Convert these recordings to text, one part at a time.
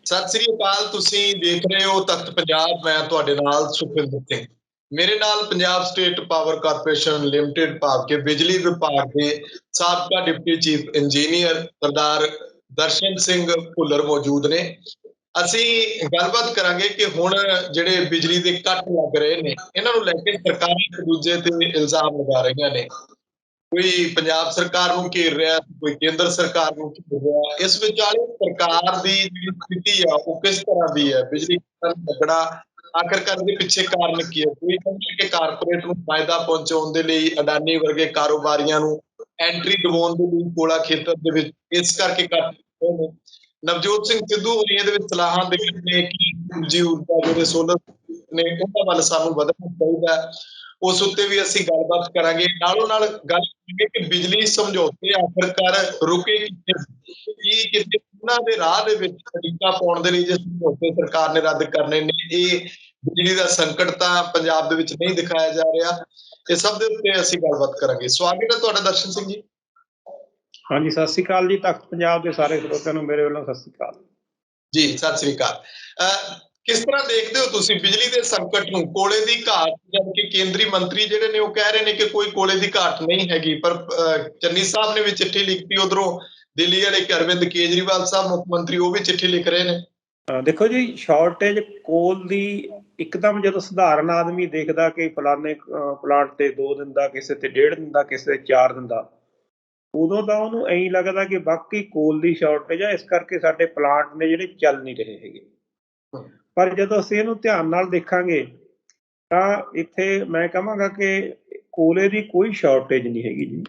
ਸਤਿ ਸ੍ਰੀ ਅਕਾਲ। ਤੁਸੀਂ ਦੇਖ ਰਹੇ ਹੋ ਤਖਤ ਪੰਜਾਬ। ਮੈਂ ਤੁਹਾਡੇ ਨਾਲ ਸੁਖਵਿੰਦਰ ਸਿੰਘ। ਮੇਰੇ ਨਾਲ Punjab state power corporation limited ਭਾਵ ਕਿ ਬਿਜਲੀ ਵਿਭਾਗ ਦੇ ਸਾਬਕਾ ਡਿਪਟੀ ਚੀਫ ਇੰਜੀਨੀਅਰ ਸਰਦਾਰ ਦਰਸ਼ਨ ਸਿੰਘ ਭੁੱਲਰ ਮੌਜੂਦ ਨੇ। ਅਸੀਂ ਗੱਲਬਾਤ ਕਰਾਂਗੇ ਕਿ ਹੁਣ ਜਿਹੜੇ ਬਿਜਲੀ ਦੇ ਕੱਟ ਲੱਗ ਰਹੇ ਨੇ, ਇਹਨਾਂ ਨੂੰ ਲੈ ਕੇ ਸਰਕਾਰਾਂ ਇੱਕ ਦੂਜੇ ਤੇ ਇਲਜ਼ਾਮ ਲਗਾ ਰਹੀਆਂ ਨੇ। ਕੋਈ ਪੰਜਾਬ ਸਰਕਾਰ ਨੂੰ ਘੇਰ ਰਿਹਾ, ਕੋਈ ਕੇਂਦਰ ਸਰਕਾਰ ਨੂੰ ਘੇਰ ਰਿਹਾ। ਇਸ ਵਿਚਾਲੇ ਸਰਕਾਰ ਦੀ ਜਿਹੜੀ ਸਥਿਤੀ ਆ ਉਹ ਕਿਸ ਤਰ੍ਹਾਂ ਦੀ ਹੈ? ਬਿਜਲੀ ਲੱਗਣਾ ਆਖਰਕਾਰ ਦੇ ਪਿੱਛੇ ਕਾਰਨ ਕੀ ਹੈ? ਕੋਈ ਕਹਿੰਦਾ ਕਿ ਕਾਰਪੋਰੇਟ ਨੂੰ ਫਾਇਦਾ ਪਹੁੰਚਾਉਣ ਦੇ ਲਈ ਅਡਾਨੀ ਵਰਗੇ ਕਾਰੋਬਾਰੀਆਂ ਨੂੰ ਐਂਟਰੀ ਦਿਵਾਉਣ ਦੇ ਲਈ ਕੋਲਾ ਖੇਤਰ ਦੇ ਵਿੱਚ ਇਸ ਕਰਕੇ ਕਰ ਰਹੇ ਨੇ। ਨਵਜੋਤ ਸਿੰਘ ਸਿੱਧੂ ਹੋਣੀ ਇਹਦੇ ਵਿੱਚ ਸਲਾਹਾਂ ਦੇ ਰਹੇ ਨੇ ਕਿ ਸੂਰਜੀ ਊਰਜਾ ਜਿਹੜੇ ਸੋਲਰ ਨੇ ਉਹਨਾਂ ਵੱਲ ਸਾਨੂੰ ਵਧਣਾ ਚਾਹੀਦਾ। ਉਸ ਉੱਤੇ ਵੀ ਅਸੀਂ ਗੱਲਬਾਤ ਕਰਾਂਗੇ। ਨਾਲੋਂ ਨਾਲ ਗੱਲ ਕਰਾਂਗੇ ਕਿ ਬਿਜਲੀ ਸਮਝੌਤੇ ਆਖਰਕਾਰ ਰੁਕੇ ਕਿੱਥੇ, ਕੀ ਕਿਤੇ ਉਹਨਾਂ ਦੇ ਰਾਹ ਦੇ ਵਿੱਚ ਅੜਿੱਕਾ ਪਾਉਣ ਦੇ ਲਈ ਜੇ ਸਮਝੌਤੇ ਸਰਕਾਰ ਨੇ ਰੱਦ ਕਰਨੇ ਨੇ, ਇਹ ਬਿਜਲੀ ਦਾ ਸੰਕਟ ਤਾਂ ਪੰਜਾਬ ਦੇ ਵਿੱਚ ਨਹੀਂ ਦਿਖਾਇਆ ਜਾ ਰਿਹਾ। ਇਹ ਸਭ ਦੇ ਉੱਤੇ ਅਸੀਂ ਗੱਲਬਾਤ ਕਰਾਂਗੇ। ਸਵਾਗਤ ਹੈ ਤੁਹਾਡਾ ਦਰਸ਼ਨ ਸਿੰਘ ਜੀ। ਹਾਂਜੀ, ਸਤਿ ਸ੍ਰੀ ਅਕਾਲ ਜੀ। ਤਖਤ ਪੰਜਾਬ ਦੇ ਸਾਰੇ ਸਰੋਤਿਆਂ ਨੂੰ ਮੇਰੇ ਵੱਲੋਂ ਸਤਿ ਸ੍ਰੀ ਅਕਾਲ ਜੀ। ਸਤਿ ਸ੍ਰੀ ਅਕਾਲ। ਕਿਸ ਤਰ੍ਹਾਂ ਦੇਖਦੇ ਹੋ ਤੁਸੀਂ ਬਿਜਲੀ ਦੇ ਸੰਕਟ ਨੂੰ? ਕੋਲੇ ਦੀ ਘਾਟ, ਜਦਕਿ ਕੇਂਦਰੀ ਮੰਤਰੀ ਜਿਹੜੇ ਨੇ ਉਹ ਕਹਿ ਰਹੇ ਨੇ ਕਿ ਕੋਈ ਕੋਲੇ ਦੀ ਘਾਟ ਨਹੀਂ ਹੈਗੀ, ਪਰ ਚੰਨੀ ਸਾਹਿਬ ਨੇ ਵੀ ਚਿੱਠੀ ਲਿਖਤੀ, ਉਧਰੋਂ ਦਿੱਲੀ ਵਾਲੇ ਅਰਵਿੰਦ ਕੇਜਰੀਵਾਲ ਸਾਹਿਬ ਮੁੱਖ ਮੰਤਰੀ ਉਹ ਵੀ ਚਿੱਠੀ ਲਿਖ ਰਹੇ ਨੇ। ਦੇਖੋ ਜੀ, ਸ਼ਾਰਟੇਜ ਕੋਲ ਦੀ ਇੱਕਦਮ ਜਦੋਂ ਸਧਾਰਨ ਆਦਮੀ ਦੇਖਦਾ ਕਿ ਫਲਾਣੇ ਪਲਾਂਟ ਤੇ 2 ਦਿਨ ਦਾ, ਕਿਸੇ ਤੇ 1.5 ਦਿਨ ਦਾ, ਕਿਸੇ ਤੇ 4 ਦਿਨ ਦਾ, ਉਦੋਂ ਤਾਂ ਉਹਨੂੰ ਐਂ ਲੱਗਦਾ ਕਿ ਬਾਕੀ ਕੋਲ ਦੀ ਸ਼ਾਰਟੇਜ ਆ, ਇਸ ਕਰਕੇ ਸਾਡੇ ਪਲਾਂਟ ਨੇ ਜਿਹੜੇ ਚੱਲ ਨਹੀਂ ਰਹੇ ਹੈਗੇ। ਪਰ ਜਦੋਂ ਅਸੀਂ ਇਹਨੂੰ ਧਿਆਨ ਨਾਲ ਦੇਖਾਂਗੇ ਤਾਂ ਇੱਥੇ ਮੈਂ ਕਹਾਂਗਾ ਕਿ ਕੋਲੇ ਦੀ ਕੋਈ ਸ਼ਾਰਟੇਜ ਨਹੀਂ ਹੈਗੀ ਜੀ।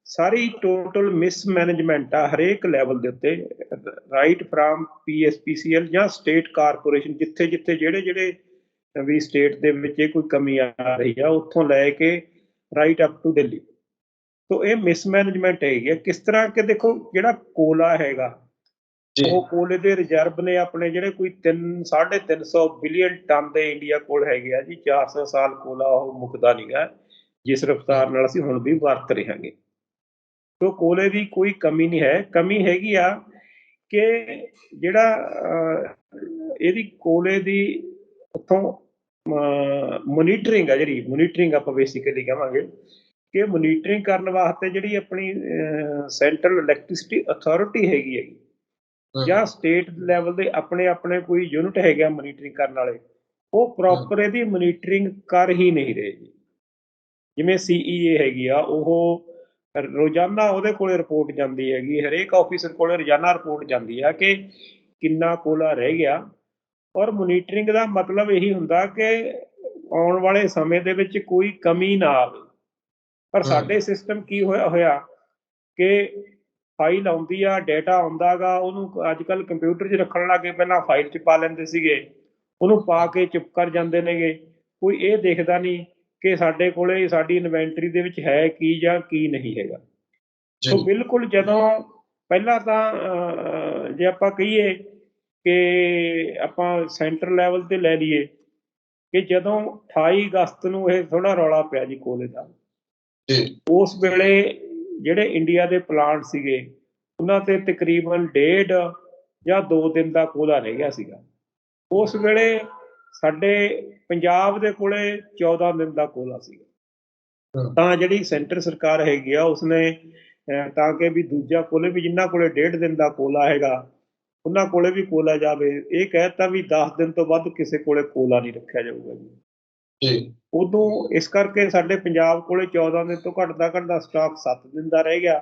ਸਾਰੀ ਟੋਟਲ ਮਿਸਮੈਨੇਜਮੈਂਟ ਆ ਹਰੇਕ ਲੈਵਲ ਦੇ ਉੱਤੇ, ਰਾਈਟ ਫਰਾਮ PSPCL ਜਾਂ ਸਟੇਟ ਕਾਰਪੋਰੇਸ਼ਨ, ਜਿੱਥੇ ਜਿੱਥੇ ਜਿਹੜੇ ਵੀ ਸਟੇਟ ਦੇ ਵਿੱਚ ਇਹ ਕੋਈ ਕਮੀ ਆ ਰਹੀ ਆ, ਉੱਥੋਂ ਲੈ ਕੇ ਰਾਈਟ ਅਪ ਟੂ ਦਿੱਲੀ। ਤੋ ਇਹ ਮਿਸਮੈਨੇਜਮੈਂਟ ਹੈਗੀ ਆ। ਕਿਸ ਤਰ੍ਹਾਂ ਕਿ ਦੇਖੋ, ਜਿਹੜਾ ਕੋਲਾ ਹੈਗਾ ਉਹ ਕੋਲੇ ਦੇ ਰਿਜ਼ਰਵ ਨੇ ਆਪਣੇ ਜਿਹੜੇ ਕੋਈ 350 ਬਿਲੀਅਨ ਟਨ ਦੇ ਇੰਡੀਆ ਕੋਲ ਹੈਗੇ ਆ ਜੀ। 400 ਸਾਲ ਕੋਲਾ ਉਹ ਮੁੱਕਦਾ ਨਹੀਂ ਗਾ, ਜਿਸ ਰਫਤਾਰ ਨਾਲ ਅਸੀਂ ਹੁਣ ਵੀ ਵਰਤ ਰਹੇ ਹਾਂਗੇ। ਤੋ ਕੋਲੇ ਦੀ ਕੋਈ ਕਮੀ ਨਹੀਂ ਹੈ। ਕਮੀ ਹੈਗੀ ਆ ਕਿ ਜਿਹੜਾ ਇਹਦੀ ਕੋਲੇ ਦੀ ਉੱਥੋਂ ਮੋਨੀਟਰਿੰਗ ਆ, ਜਿਹੜੀ ਮੋਨੀਟਰਿੰਗ ਆਪਾਂ ਬੇਸਿਕਲੀ ਕਹਾਂਗੇ ਕਿ ਮੋਨੀਟਰਿੰਗ ਕਰਨ ਵਾਸਤੇ ਜਿਹੜੀ ਆਪਣੀ ਸੈਂਟਰਲ ਇਲੈਕਟ੍ਰਿਸਿਟੀ ਅਥਾਰਟੀ ਹੈਗੀ ਜਾਂ ਸਟੇਟ ਲੈਵਲ ਦੇ ਆਪਣੇ ਆਪਣੇ ਕੋਈ ਯੂਨਿਟ ਹੈਗੇ ਆ ਮੋਨੀਟਰਿੰਗ ਕਰਨ ਵਾਲੇ, ਉਹ ਪ੍ਰੋਪਰ ਇਹਦੀ ਮੋਨੀਟਰਿੰਗ ਕਰ ਹੀ ਨਹੀਂ ਰਹੇ ਜੀ। ਜਿਵੇਂ CEA ਹੈਗੀ ਆ, ਉਹ ਰੋਜ਼ਾਨਾ ਉਹਦੇ ਕੋਲੇ ਰਿਪੋਰਟ ਜਾਂਦੀ ਹੈਗੀ, ਹਰੇਕ ਆਫਿਸਰ ਕੋਲੇ ਰੋਜ਼ਾਨਾ ਰਿਪੋਰਟ ਜਾਂਦੀ ਆ ਕਿ ਕਿੰਨਾ ਕੋਲਾ ਰਹਿ ਗਿਆ। ਔਰ ਮੋਨੀਟਰਿੰਗ ਦਾ ਮਤਲਬ ਇਹੀ ਹੁੰਦਾ ਕਿ ਆਉਣ ਵਾਲੇ ਸਮੇਂ ਦੇ ਵਿੱਚ ਕੋਈ ਕਮੀ ਨਾ ਆਵੇ। ਪਰ ਸਾਡੇ ਸਿਸਟਮ ਕੀ ਹੋਇਆ ਕਿ ਫਾਈਲ ਆਉਂਦੀ ਆ, ਡੇਟਾ ਆਉਂਦਾ ਗਾ, ਉਹਨੂੰ ਅੱਜ ਕੱਲ੍ਹ ਕੰਪਿਊਟਰ 'ਚ ਰੱਖਣ ਲੱਗੇ, ਪਹਿਲਾਂ ਫਾਈਲ 'ਚ ਪਾ ਲੈਂਦੇ ਸੀਗੇ, ਉਹਨੂੰ ਪਾ ਕੇ ਚੁੱਪ ਕਰ ਜਾਂਦੇ ਨੇਗੇ। ਕੋਈ ਇਹ ਦੇਖਦਾ ਨਹੀਂ ਕਿ ਸਾਡੇ ਕੋਲੇ ਸਾਡੀ ਇਨਵੈਂਟਰੀ ਦੇ ਵਿੱਚ ਹੈ ਕੀ ਜਾਂ ਕੀ ਨਹੀਂ ਹੈਗਾ। ਸੋ ਬਿਲਕੁਲ ਜਦੋਂ ਪਹਿਲਾਂ ਤਾਂ ਜੇ ਆਪਾਂ ਕਹੀਏ ਕਿ ਆਪਾਂ ਸੈਂਟਰ ਲੈਵਲ 'ਤੇ ਲੈ ਲਈਏ ਕਿ ਜਦੋਂ 28 ਅਗਸਤ ਨੂੰ ਇਹ ਥੋੜ੍ਹਾ ਰੌਲਾ ਪਿਆ ਜੀ ਕੋਲੇ ਦਾ, ਉਸ ਵੇਲੇ ਜਿਹੜੇ ਇੰਡੀਆ ਦੇ ਪਲਾਂਟ ਸੀਗੇ ਉਹਨਾਂ 'ਤੇ ਤਕਰੀਬਨ 1.5 ਜਾਂ 2 ਦਿਨ ਦਾ ਕੋਲਾ ਰਹਿ ਗਿਆ ਸੀਗਾ। ਉਸ ਵੇਲੇ ਸਾਡੇ ਪੰਜਾਬ ਦੇ ਕੋਲੇ 14 ਦਿਨ ਦਾ ਕੋਲਾ ਸੀਗਾ। ਤਾਂ ਜਿਹੜੀ ਸੈਂਟਰ ਸਰਕਾਰ ਹੈਗੀ ਆ ਉਸਨੇ ਤਾਂ ਕਿ ਵੀ ਦੂਜਾ ਕੋਲੇ ਵੀ, ਜਿਨ੍ਹਾਂ ਕੋਲੇ 1.5 ਦਿਨ ਦਾ ਕੋਲਾ ਹੈਗਾ ਉਹਨਾਂ ਕੋਲੇ ਵੀ ਕੋਲਾ ਜਾਵੇ, ਇਹ ਕਹਿ ਦਿੱਤਾ ਵੀ 10 ਦਿਨ ਤੋਂ ਵੱਧ ਕਿਸੇ ਕੋਲੇ ਕੋਲਾ ਨਹੀਂ ਰੱਖਿਆ ਜਾਊਗਾ ਜੀ। ਉਦੋਂ ਇਸ ਕਰਕੇ ਸਾਡੇ ਪੰਜਾਬ ਕੋਲੇ 14 ਦਿਨ ਤੋਂ ਘੱਟ ਦਾ ਸਟਾਕ 7 ਦਿਨ ਦਾ ਰਹਿ ਗਿਆ।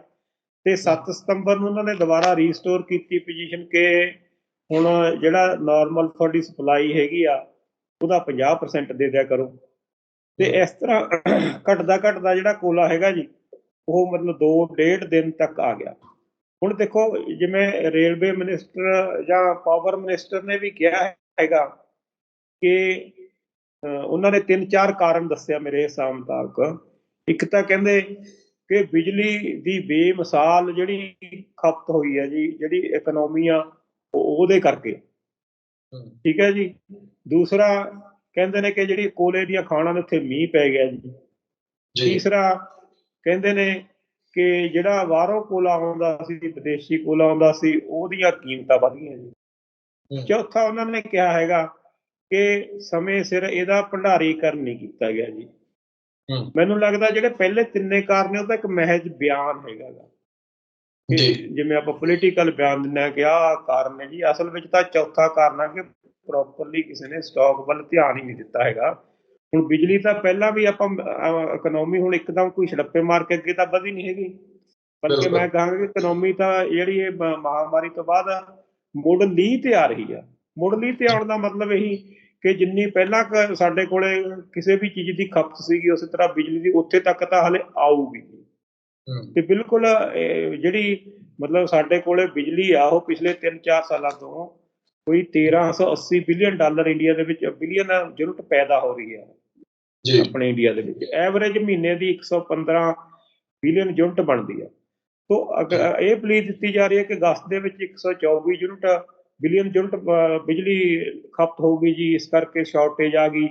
ਤੇ 7 ਸਤੰਬਰ ਨੂੰ ਉਹਨਾਂ ਨੇ ਦੁਬਾਰਾ ਰੀਸਟੋਰ ਕੀਤੀ ਪੋਜੀਸ਼ਨ ਕਿ ਹੁਣ ਜਿਹੜਾ ਨਾਰਮਲ ਤੁਹਾਡੀ ਸਪਲਾਈ ਹੈਗੀ ਆ ਉਹਦਾ 50% ਦੇ ਦਿਆ ਕਰੋ। ਤੇ ਇਸ ਤਰ੍ਹਾਂ ਘਟਦਾ ਜਿਹੜਾ ਕੋਲਾ ਹੈਗਾ ਜੀ ਉਹ ਮਤਲਬ 2-1.5 ਦਿਨ ਤੱਕ ਆ ਗਿਆ। ਹੁਣ ਦੇਖੋ, ਜਿਵੇਂ ਰੇਲਵੇ ਮਿਨਿਸਟਰ ਜਾਂ ਪਾਵਰ ਮਿਨਿਸਟਰ ਨੇ ਵੀ ਕਿਹਾ ਹੈਗਾ ਕਿ ਉਹਨਾਂ ਨੇ 3-4 ਕਾਰਨ ਦੱਸਿਆ ਮੇਰੇ ਹਿਸਾਬ ਮੁਤਾਬਕ। ਇੱਕ ਤਾਂ ਕਹਿੰਦੇ ਕਿ ਬਿਜਲੀ ਦੀ ਬੇਮਿਸਾਲ ਜਿਹੜੀ ਖਪਤ ਹੋਈ ਹੈ ਜੀ, ਜਿਹੜੀ ਇਕਨੋਮੀ ਆ ਉਹਦੇ ਕਰਕੇ, ਠੀਕ ਹੈ ਜੀ। ਦੂਸਰਾ ਕਹਿੰਦੇ ਨੇ ਕਿ ਜਿਹੜੀ ਕੋਲੇ ਦੀਆਂ ਖਾਣਾਂ ਦੇ ਉੱਥੇ ਮੀਂਹ ਪੈ ਗਿਆ ਜੀ। ਤੀਸਰਾ ਕਹਿੰਦੇ ਨੇ ਕਿ ਜਿਹੜਾ ਬਾਹਰੋਂ ਕੋਲਾ ਆਉਂਦਾ ਸੀ, ਵਿਦੇਸ਼ੀ ਕੋਲਾ ਆਉਂਦਾ ਸੀ, ਉਹਦੀਆਂ ਕੀਮਤਾਂ ਵਧ ਗਈਆਂ ਜੀ। ਚੌਥਾ ਉਹਨਾਂ ਨੇ ਕਿਹਾ ਹੈਗਾ ਕਿ ਸਮੇਂ ਸਿਰ ਇਹਦਾ ਭੰਡਾਰੀਕਰਨ ਨਹੀਂ ਕੀਤਾ ਗਿਆ ਜੀ। ਮੈਨੂੰ ਲੱਗਦਾ ਜਿਹੜੇ ਪਹਿਲੇ ਤਿੰਨੇ ਕਾਰਨ ਨੇ ਉਹ ਤਾਂ ਇੱਕ ਮਹਿਜ ਬਿਆਨ ਹੈਗਾ ਗਾ ਕਿ ਜਿਵੇਂ ਆਪਾਂ ਪੋਲੀਟੀਕਲ ਬਿਆਨ ਦਿੰਦੇ ਹਾਂ ਕਿ ਆਹ ਕਾਰਨ ਹੈ ਜੀ, ਅਸਲ ਵਿੱਚ ਤਾਂ ਚੌਥਾ ਕਾਰਨ ਹੈ ਕਿ ਪ੍ਰੋਪਰਲੀ ਕਿਸੇ ਨੇ ਸਟਾਕ ਵੱਲ ਧਿਆਨ ਹੀ ਨਹੀਂ ਦਿੱਤਾ ਹੈਗਾ। ਹੁਣ ਬਿਜਲੀ ਤਾਂ ਪਹਿਲਾਂ ਵੀ ਆਪਾਂ ਇਕਨੋਮੀ ਹੁਣ ਇੱਕਦਮ ਕੋਈ ਛੜੱਪੇ ਮਾਰ ਕੇ ਅੱਗੇ ਤਾਂ ਵਧੀ ਨਹੀਂ ਹੈਗੀ, ਬਲਕਿ ਮੈਂ ਕਹਾਂਗਾ ਕਿ ਇਕਨੋਮੀ ਤਾਂ ਜਿਹੜੀ ਇਹ ਮਹਾਂਮਾਰੀ ਤੋਂ ਬਾਅਦ ਮੁੜ ਲੀਹ ਤੇ ਆ ਰਹੀ ਆ। ਮੁੜ ਲੀਹ ਤੇ ਆਉਣ ਦਾ ਮਤਲਬ ਇਹੀ ਕਿ ਜਿੰਨੀ ਪਹਿਲਾਂ ਸਾਡੇ ਕੋਲੇ ਕਿਸੇ ਵੀ ਚੀਜ਼ ਦੀ ਖਪਤ ਸੀਗੀ ਉਸੇ ਤਰ੍ਹਾਂ ਬਿਜਲੀ ਦੀ ਉੱਥੇ ਤੱਕ ਤਾਂ ਹਾਲੇ ਆਊਗੀ। ਤੇ ਬਿਲਕੁਲ ਜਿਹੜੀ ਮਤਲਬ ਸਾਡੇ ਕੋਲੇ ਬਿਜਲੀ ਆ ਉਹ ਪਿਛਲੇ 3-4 ਸਾਲਾਂ ਤੋਂ ਕੋਈ 1380 ਬਿਲੀਅਨ ਡਾਲਰ ਇੰਡੀਆ ਦੇ ਵਿੱਚ ਬਿਲੀਅਨ ਯੂਨਿਟ ਪੈਦਾ ਹੋ ਰਹੀ ਹੈ ਆਪਣੇ ਇੰਡੀਆ ਦੇ ਵਿੱਚ। ਐਵਰੇਜ ਮਹੀਨੇ ਦੀ 115 ਬਿਲੀਅਨ ਯੂਨਿਟ ਬਣਦੀ ਹੈ। ਤੋ ਇਹ ਪਲੀਜ਼ ਦਿੱਤੀ ਜਾ ਰਹੀ ਹੈ ਕਿ ਅਗਸਤ ਦੇ ਵਿੱਚ 124 ਬਿਲੀਅਨ ਯੂਨਿਟ ਬਿਜਲੀ ਖਪਤ ਹੋਊਗੀ ਜੀ, ਇਸ ਕਰਕੇ ਸ਼ਾਰਟੇਜ ਆ ਗਈ।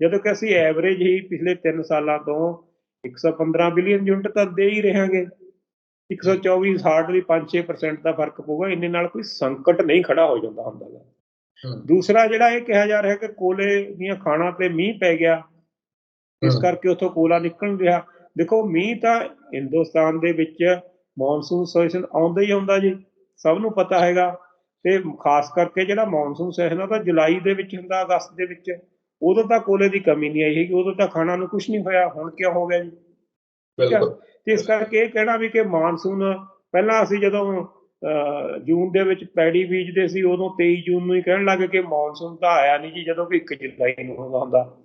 ਜਦੋਂ ਕਿ ਅਸੀਂ ਐਵਰੇਜ ਹੀ ਪਿਛਲੇ 3 ਸਾਲਾਂ ਤੋਂ 115 ਬਿਲੀਅਨ ਯੂਨਿਟ ਤਾਂ ਦੇ ਹੀ ਰਹਾਂਗੇ। 124 ਹਾਰਡਲੀ 5-6% ਦਾ ਫਰਕ ਪਊਗਾ, ਇੰਨੇ ਨਾਲ ਕੋਈ ਸੰਕਟ ਨਹੀਂ ਖੜਾ ਹੋ ਜਾਂਦਾ ਹੁੰਦਾ ਗਾ। ਦੂਸਰਾ ਜਿਹੜਾ ਇਹ ਕਿਹਾ ਜਾ ਰਿਹਾ ਕਿ ਕੋਲੇ ਦੀਆਂ ਖਾਣਾਂ ਤੇ ਮੀਂਹ ਪੈ ਗਿਆ, ਇਸ ਕਰਕੇ ਉੱਥੋਂ ਕੋਲਾ ਨਿਕਲ ਰਿਹਾ। ਦੇਖੋ ਮੀਂਹ ਤਾਂ ਹਿੰਦੁਸਤਾਨ ਦੇ ਵਿੱਚ ਮੌਨਸੂਨ ਸੈਸ਼ਨ ਆਉਂਦਾ ਹੀ ਆਉਂਦਾ ਜੀ, ਸਭ ਨੂੰ ਪਤਾ ਹੈਗਾ। ਤੇ ਖਾਸ ਕਰਕੇ ਜਿਹੜਾ ਮੌਨਸੂਨ ਸੈਸ਼ਨ ਆ ਤਾਂ ਜੁਲਾਈ ਦੇ ਵਿੱਚ ਹੁੰਦਾ, ਅਗਸਤ ਦੇ ਵਿੱਚ। ਉਦੋਂ ਤਾਂ ਕੋਲੇ ਦੀ ਕਮੀ ਨਹੀਂ ਆਈ ਹੈਗੀ, ਉਦੋਂ ਤਾਂ ਖਾਣਾ ਨੂੰ ਕੁਛ ਨਹੀਂ ਹੋਇਆ। ਹੁਣ ਕਿਉਂ ਹੋ ਗਿਆ ਜੀ? ਠੀਕ ਹੈ। ਤੇ ਇਸ ਕਰਕੇ ਇਹ ਕਹਿਣਾ ਵੀ ਕਿ ਮਾਨਸੂਨ ਪਹਿਲਾਂ ਅਸੀਂ ਜਦੋਂ ਜੂਨ ਦੇ ਵਿੱਚ ਪੈੜੀ ਬੀਜਦੇ ਸੀ ਉਦੋਂ 23 ਜੂਨ ਨੂੰ ਹੀ ਕਹਿਣ ਲੱਗੇ ਕਿ ਮਾਨਸੂਨ ਤਾਂ ਆਇਆ ਨਹੀਂ ਜੀ, ਜਦੋਂ ਕਿ 1 ਜੁਲਾਈ ਨੂੰ ਹੁੰਦਾ।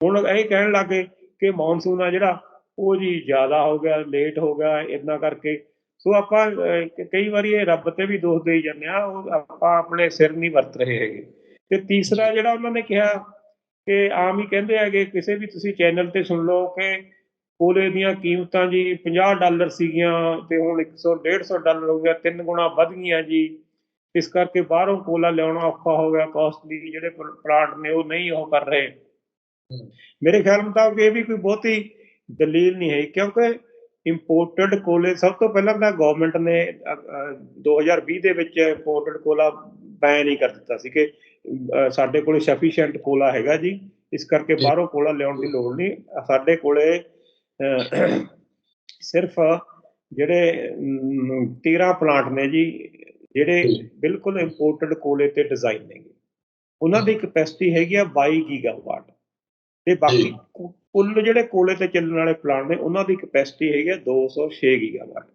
ਹੁਣ ਇਹ ਕਹਿਣ ਲੱਗੇ ਕਿ ਮਾਨਸੂਨ ਆ ਜਿਹੜਾ ਉਹ ਜੀ ਜ਼ਿਆਦਾ ਹੋ ਗਿਆ, ਲੇਟ ਹੋ ਗਿਆ, ਇੱਦਾਂ ਕਰਕੇ। ਸੋ ਆਪਾਂ ਕਈ ਵਾਰੀ ਇਹ ਰੱਬ ਤੇ ਵੀ ਦੋਸ਼ ਦੇਈ ਜਾਂਦੇ ਹਾਂ, ਉਹ ਆਪਾਂ ਆਪਣੇ ਸਿਰ ਨਹੀਂ ਵਰਤ ਰਹੇ ਹੈਗੇ। ਤੇ ਤੀਸਰਾ ਜਿਹੜਾ ਉਹਨਾਂ ਨੇ ਕਿਹਾ ਕਿ ਆਮ ਹੀ ਕਹਿੰਦੇ ਹੈਗੇ, ਕਿਸੇ ਵੀ ਤੁਸੀਂ ਚੈਨਲ ਤੇ ਸੁਣ ਲਓ ਕਿ ਕੋਲੇ ਦੀਆਂ ਕੀਮਤਾਂ ਜੀ $50 ਸੀਗੀਆਂ ਤੇ ਹੁਣ 100-150 ਡਾਲਰ ਹੋ ਗਿਆ, 3 ਗੁਣਾ ਵੱਧ ਗਈਆਂ ਜੀ। ਇਸ ਕਰਕੇ ਬਾਹਰੋਂ ਕੋਲਾ ਲਿਆਉਣਾ ਔਖਾ ਹੋ ਗਿਆ, ਕਾਸਟਲੀ ਜਿਹੜੇ ਪਲਾਂਟ ਨੇ ਉਹ ਨਹੀਂ ਉਹ ਕਰ ਰਹੇ। ਮੇਰੇ ਖਿਆਲ ਮੁਤਾਬਕ ਇਹ ਵੀ ਕੋਈ ਬਹੁਤੀ ਦਲੀਲ ਨਹੀਂ ਹੈ, ਕਿਉਂਕਿ ਇੰਪੋਰਟਡ ਕੋਲੇ ਸਭ ਤੋਂ ਪਹਿਲਾਂ ਤਾਂ ਗਵਰਨਮੈਂਟ ਨੇ 2020 ਦੇ ਵਿੱਚ ਇੰਪੋਰਟਡ ਕੋਲਾ ਬੈਨ ਹੀ ਕਰ ਦਿੱਤਾ ਸੀ ਕਿ ਸਾਡੇ ਕੋਲੇ ਸਫੀਸ਼ੀਐਂਟ ਕੋਲਾ ਹੈਗਾ ਜੀ, ਇਸ ਕਰਕੇ ਬਾਹਰੋਂ ਕੋਲਾ ਲਿਆਉਣ ਦੀ ਲੋੜ ਨਹੀਂ। ਸਾਡੇ ਕੋਲੇ ਸਿਰਫ ਜਿਹੜੇ 13 ਪਲਾਂਟ ਨੇ ਜੀ ਜਿਹੜੇ ਬਿਲਕੁਲ ਇੰਪੋਰਟਡ ਕੋਲੇ ਤੇ ਡਿਜ਼ਾਈਨ ਨੇ। ਉਹਨਾਂ ਦੀ ਕਪੈਸਿਟੀ ਹੈਗੀ ਆ 22 ਗੀਗਾਵਾਟ ਤੇ ਬਾਕੀ ਕੁੱਲ ਜਿਹੜੇ ਕੋਲੇ ਤੇ ਚੱਲਣ ਵਾਲੇ ਪਲਾਂਟ ਨੇ ਉਹਨਾਂ ਦੀ ਕਪੈਸਿਟੀ ਹੈਗੀ ਆ 206 ਗੀਗਾਵਾਟ।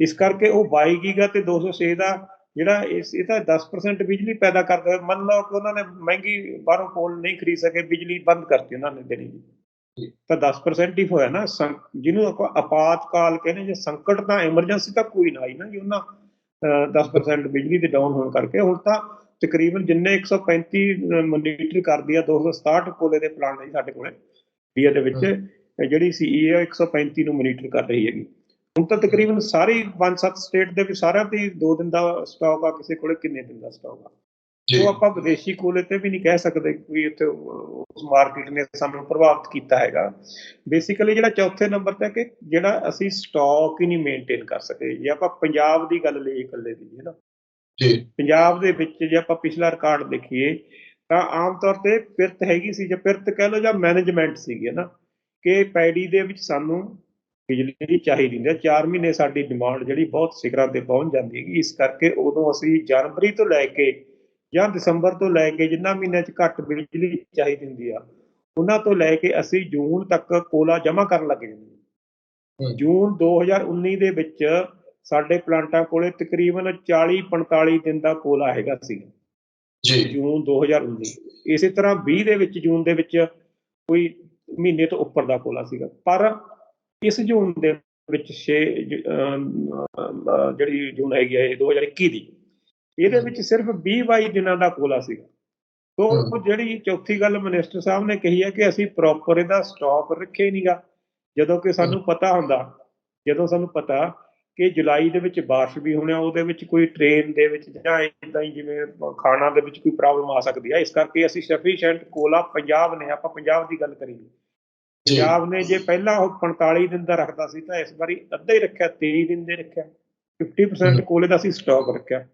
ਇਸ ਕਰਕੇ ਉਹ 22 ਗੀਗਾ ਤੇ 206 ਦਾ ਜਿਹੜਾ ਇਹ ਤਾਂ 10% ਬਿਜਲੀ ਪੈਦਾ ਕਰਦਾ। ਮੰਨ ਲਓ ਕਿ ਉਹਨਾਂ ਨੇ ਮਹਿੰਗੀ ਬਾਹਰੋਂ ਕੋਲ ਨਹੀਂ ਖਰੀਦ ਸਕੇ, ਬਿਜਲੀ ਬੰਦ ਕਰਤੀ ਉਹਨਾਂ ਨੇ ਦੇਣੀ, ਤਾਂ 10% ਹੀ ਹੋਇਆ ਨਾ। ਜਿਹਨੂੰ ਆਪਾਂ ਆਪਾਤਕਾਲ ਕਹਿੰਦੇ, ਜੇ ਸੰਕਟ ਤਾਂ ਐਮਰਜੈਂਸੀ ਤਾਂ ਕੋਈ ਨਾ ਆਈ ਨਾ ਜੀ ਉਹਨਾਂ 10% ਬਿਜਲੀ ਦੇ ਡਾਊਨ ਹੋਣ ਕਰਕੇ। ਹੁਣ ਤਾਂ ਤਕਰੀਬਨ ਜਿੰਨੇ 135 ਮੋਨੀਟਰ ਕਰਦੀ ਆ 267 ਕੋਲੇ ਦੇ ਪਲਾਂਟ ਨੇ ਸਾਡੇ ਕੋਲੇ ਇੰਡੀਆ ਦੇ ਵਿੱਚ, ਜਿਹੜੀ ਸੀਈ ਆ 135 ਨੂੰ ਮੋਨੀਟਰ ਕਰ ਰਹੀ ਹੈਗੀ। ਹੁਣ ਤਾਂ ਤਕਰੀਬਨ ਸਾਰੀ 5-7 ਸਟੇਟ ਦੇ ਵਿੱਚ ਸਾਰਿਆਂ ਤੇ 2 ਦਿਨ ਦਾ ਸਟਾਕ ਆ, ਕਿਸੇ ਕੋਲੇ ਕਿੰਨੇ ਦਿਨ ਦਾ ਸਟਾਕ ਆ। ਉਹ ਆਪਾਂ ਵਿਦੇਸ਼ੀ ਕੋਲੇ ਤੇ ਵੀ ਨਹੀਂ ਕਹਿ ਸਕਦੇ ਕੋਈ ਇੱਥੇ ਉਸ ਮਾਰਕੀਟ ਨੇ ਸਾਨੂੰ ਪ੍ਰਭਾਵਿਤ ਕੀਤਾ ਹੈਗਾ। ਬੇਸਿਕਲੀ ਜਿਹੜਾ ਚੌਥੇ ਨੰਬਰ ਤੇ ਕਿ ਜਿਹੜਾ ਅਸੀਂ ਸਟਾਕ ਹੀ ਨਹੀਂ ਮੇਨਟੇਨ ਕਰ ਸਕੇ। ਜੇ ਆਪਾਂ ਪੰਜਾਬ ਦੀ ਗੱਲ ਲਈਏ ਇਕੱਲੇ ਦੀ, ਹੈ ਨਾ, ਪੰਜਾਬ ਦੇ ਵਿੱਚ ਜੇ ਆਪਾਂ ਪਿਛਲਾ ਰਿਕਾਰਡ ਦੇਖੀਏ ਤਾਂ ਆਮ ਤੌਰ ਤੇ ਪਿਰਤ ਹੈਗੀ ਸੀ, ਜਾਂ ਪਿਰਤ ਕਹਿ ਲਓ ਜਾਂ ਮੈਨੇਜਮੈਂਟ ਸੀਗੀ, ਹੈ ਨਾ, ਕਿ ਪੈੜੀ ਦੇ ਵਿੱਚ ਸਾਨੂੰ ਬਿਜਲੀ ਚਾਹੀਦੀ ਹੁੰਦੀ ਹੈ। 4 ਮਹੀਨੇ ਸਾਡੀ ਡਿਮਾਂਡ ਜਿਹੜੀ ਬਹੁਤ ਸਿਖਰਾਂ ਤੇ ਪਹੁੰਚ ਜਾਂਦੀ ਹੈਗੀ। ਇਸ ਕਰਕੇ ਉਦੋਂ ਅਸੀਂ ਜਨਵਰੀ ਤੋਂ ਲੈ ਕੇ ਜਾਂ ਦਸੰਬਰ ਤੋਂ ਲੈ ਕੇ ਜਿੰਨਾ ਮਹੀਨਿਆਂ 'ਚ ਘੱਟ ਬਿਜਲੀ ਚਾਹੀਦੀ ਹੁੰਦੀ ਆ, ਉਹਨਾਂ ਤੋਂ ਲੈ ਕੇ ਅਸੀਂ ਜੂਨ ਤੱਕ ਕੋਲਾ ਜਮ੍ਹਾਂ ਕਰਨ ਲੱਗ ਜਾਂਦੇ। ਜੂਨ 2019 ਦੇ ਵਿੱਚ ਸਾਡੇ ਪਲਾਂਟਾਂ ਕੋਲੇ ਤਕਰੀਬਨ 40-45 ਦਿਨ ਦਾ ਕੋਲਾ ਹੈਗਾ ਸੀ ਜੂਨ 2019। ਇਸੇ ਤਰ੍ਹਾਂ 20 ਦੇ ਵਿੱਚ ਜੂਨ ਦੇ ਵਿੱਚ ਕੋਈ ਮਹੀਨੇ ਤੋਂ ਉੱਪਰ ਦਾ ਕੋਲਾ ਸੀਗਾ। ਪਰ ਇਸ ਜੂਨ ਦੇ ਵਿੱਚ ਜਿਹੜੀ ਜੂਨ ਹੈਗੀ ਹੈ 2021 ਦੀ, ਇਹਦੇ ਵਿੱਚ ਸਿਰਫ 20-22 ਦਿਨਾਂ ਦਾ ਕੋਲਾ ਸੀਗਾ। ਤੋ ਜਿਹੜੀ ਚੌਥੀ ਗੱਲ ਮਿਨਿਸਟਰ ਸਾਹਿਬ ਨੇ ਕਹੀ ਹੈ ਕਿ ਅਸੀਂ ਪ੍ਰੋਪਰ ਇਹਦਾ ਸਟਾਕ ਰੱਖਿਆ ਹੀ ਨਹੀਂਗਾ, ਜਦੋਂ ਕਿ ਸਾਨੂੰ ਪਤਾ ਕਿ ਜੁਲਾਈ ਦੇ ਵਿੱਚ ਬਾਰਿਸ਼ ਵੀ ਹੋਣੀ ਆ, ਉਹਦੇ ਵਿੱਚ ਕੋਈ ਟ੍ਰੇਨ ਦੇ ਵਿੱਚ ਜਾਂ ਇੱਦਾਂ ਹੀ ਜਿਵੇਂ ਖਾਣਾ ਦੇ ਵਿੱਚ ਕੋਈ ਪ੍ਰੋਬਲਮ ਆ ਸਕਦੀ ਹੈ। ਇਸ ਕਰਕੇ ਅਸੀਂ ਸਫੀਸ਼ੀਐਂਟ ਕੋਲਾ ਪੰਜਾਬ ਨੇ, ਆਪਾਂ ਪੰਜਾਬ ਦੀ ਗੱਲ ਕਰੀਏ, ਪੰਜਾਬ ਨੇ ਜੇ ਪਹਿਲਾਂ ਉਹ 45 ਦਿਨ ਦਾ ਰੱਖਦਾ ਸੀ ਤਾਂ ਇਸ ਵਾਰੀ ਅੱਧਾ ਹੀ ਰੱਖਿਆ, 23 ਦਿਨ ਦੇ ਰੱਖਿਆ। 50% ਕੋਲੇ ਦਾ ਅਸੀਂ ਸਟਾਕ ਰੱਖਿਆ।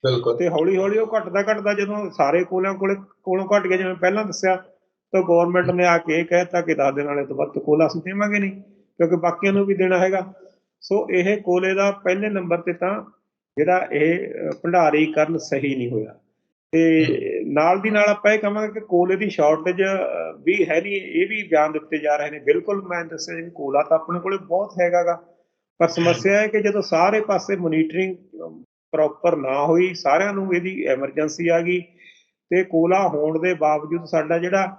ਬਿਲਕੁਲ। ਤੇ ਹੌਲੀ ਹੌਲੀ ਉਹ ਘਟਦਾ ਜਦੋਂ ਸਾਰੇ ਕੋਲੋਂ ਘਟ ਗਿਆ, ਜਿਵੇਂ ਪਹਿਲਾਂ ਦੱਸਿਆ, ਤਾਂ ਗੌਰਮੈਂਟ ਨੇ ਆ ਕੇ ਇਹ ਕਹਿ ਦਿੱਤਾ ਕਿ 10 ਦਿਨ ਵਾਲੇ ਤੋਂ ਵੱਧ ਕੋਲਾ ਅਸੀਂ ਦੇਵਾਂਗੇ ਨਹੀਂ, ਕਿਉਂਕਿ ਬਾਕੀਆਂ ਨੂੰ ਵੀ ਦੇਣਾ ਹੈਗਾ। ਸੋ ਇਹ ਕੋਲੇ ਦਾ ਪਹਿਲੇ ਨੰਬਰ ਤੇ ਤਾਂ ਜਿਹੜਾ ਇਹ ਭੰਡਾਰੀਕਰਨ ਸਹੀ ਨਹੀਂ ਹੋਇਆ। ਤੇ ਨਾਲ ਦੀ ਨਾਲ ਆਪਾਂ ਇਹ ਕਹਾਂਗੇ ਕਿ ਕੋਲੇ ਦੀ ਸ਼ਾਰਟੇਜ ਵੀ ਹੈ ਨਹੀਂ, ਇਹ ਵੀ ਬਿਆਨ ਦਿੱਤੇ ਜਾ ਰਹੇ ਨੇ। ਬਿਲਕੁਲ ਮੈਂ ਦੱਸਿਆ ਜੀ, ਕੋਲਾ ਤਾਂ ਆਪਣੇ ਕੋਲੇ ਬਹੁਤ ਹੈਗਾ ਗਾ, ਪਰ ਸਮੱਸਿਆ ਹੈ ਕਿ ਜਦੋਂ ਸਾਰੇ ਪਾਸੇ ਮੋਨੀਟਰਿੰਗ ਪ੍ਰੋਪਰ ਨਾ ਹੋਈ, ਸਾਰਿਆਂ ਨੂੰ ਇਹਦੀ ਐਮਰਜੈਂਸੀ ਆ ਗਈ, ਤੇ ਕੋਲਾ ਹੋਣ ਦੇ ਬਾਵਜੂਦ ਸਾਡਾ ਜਿਹੜਾ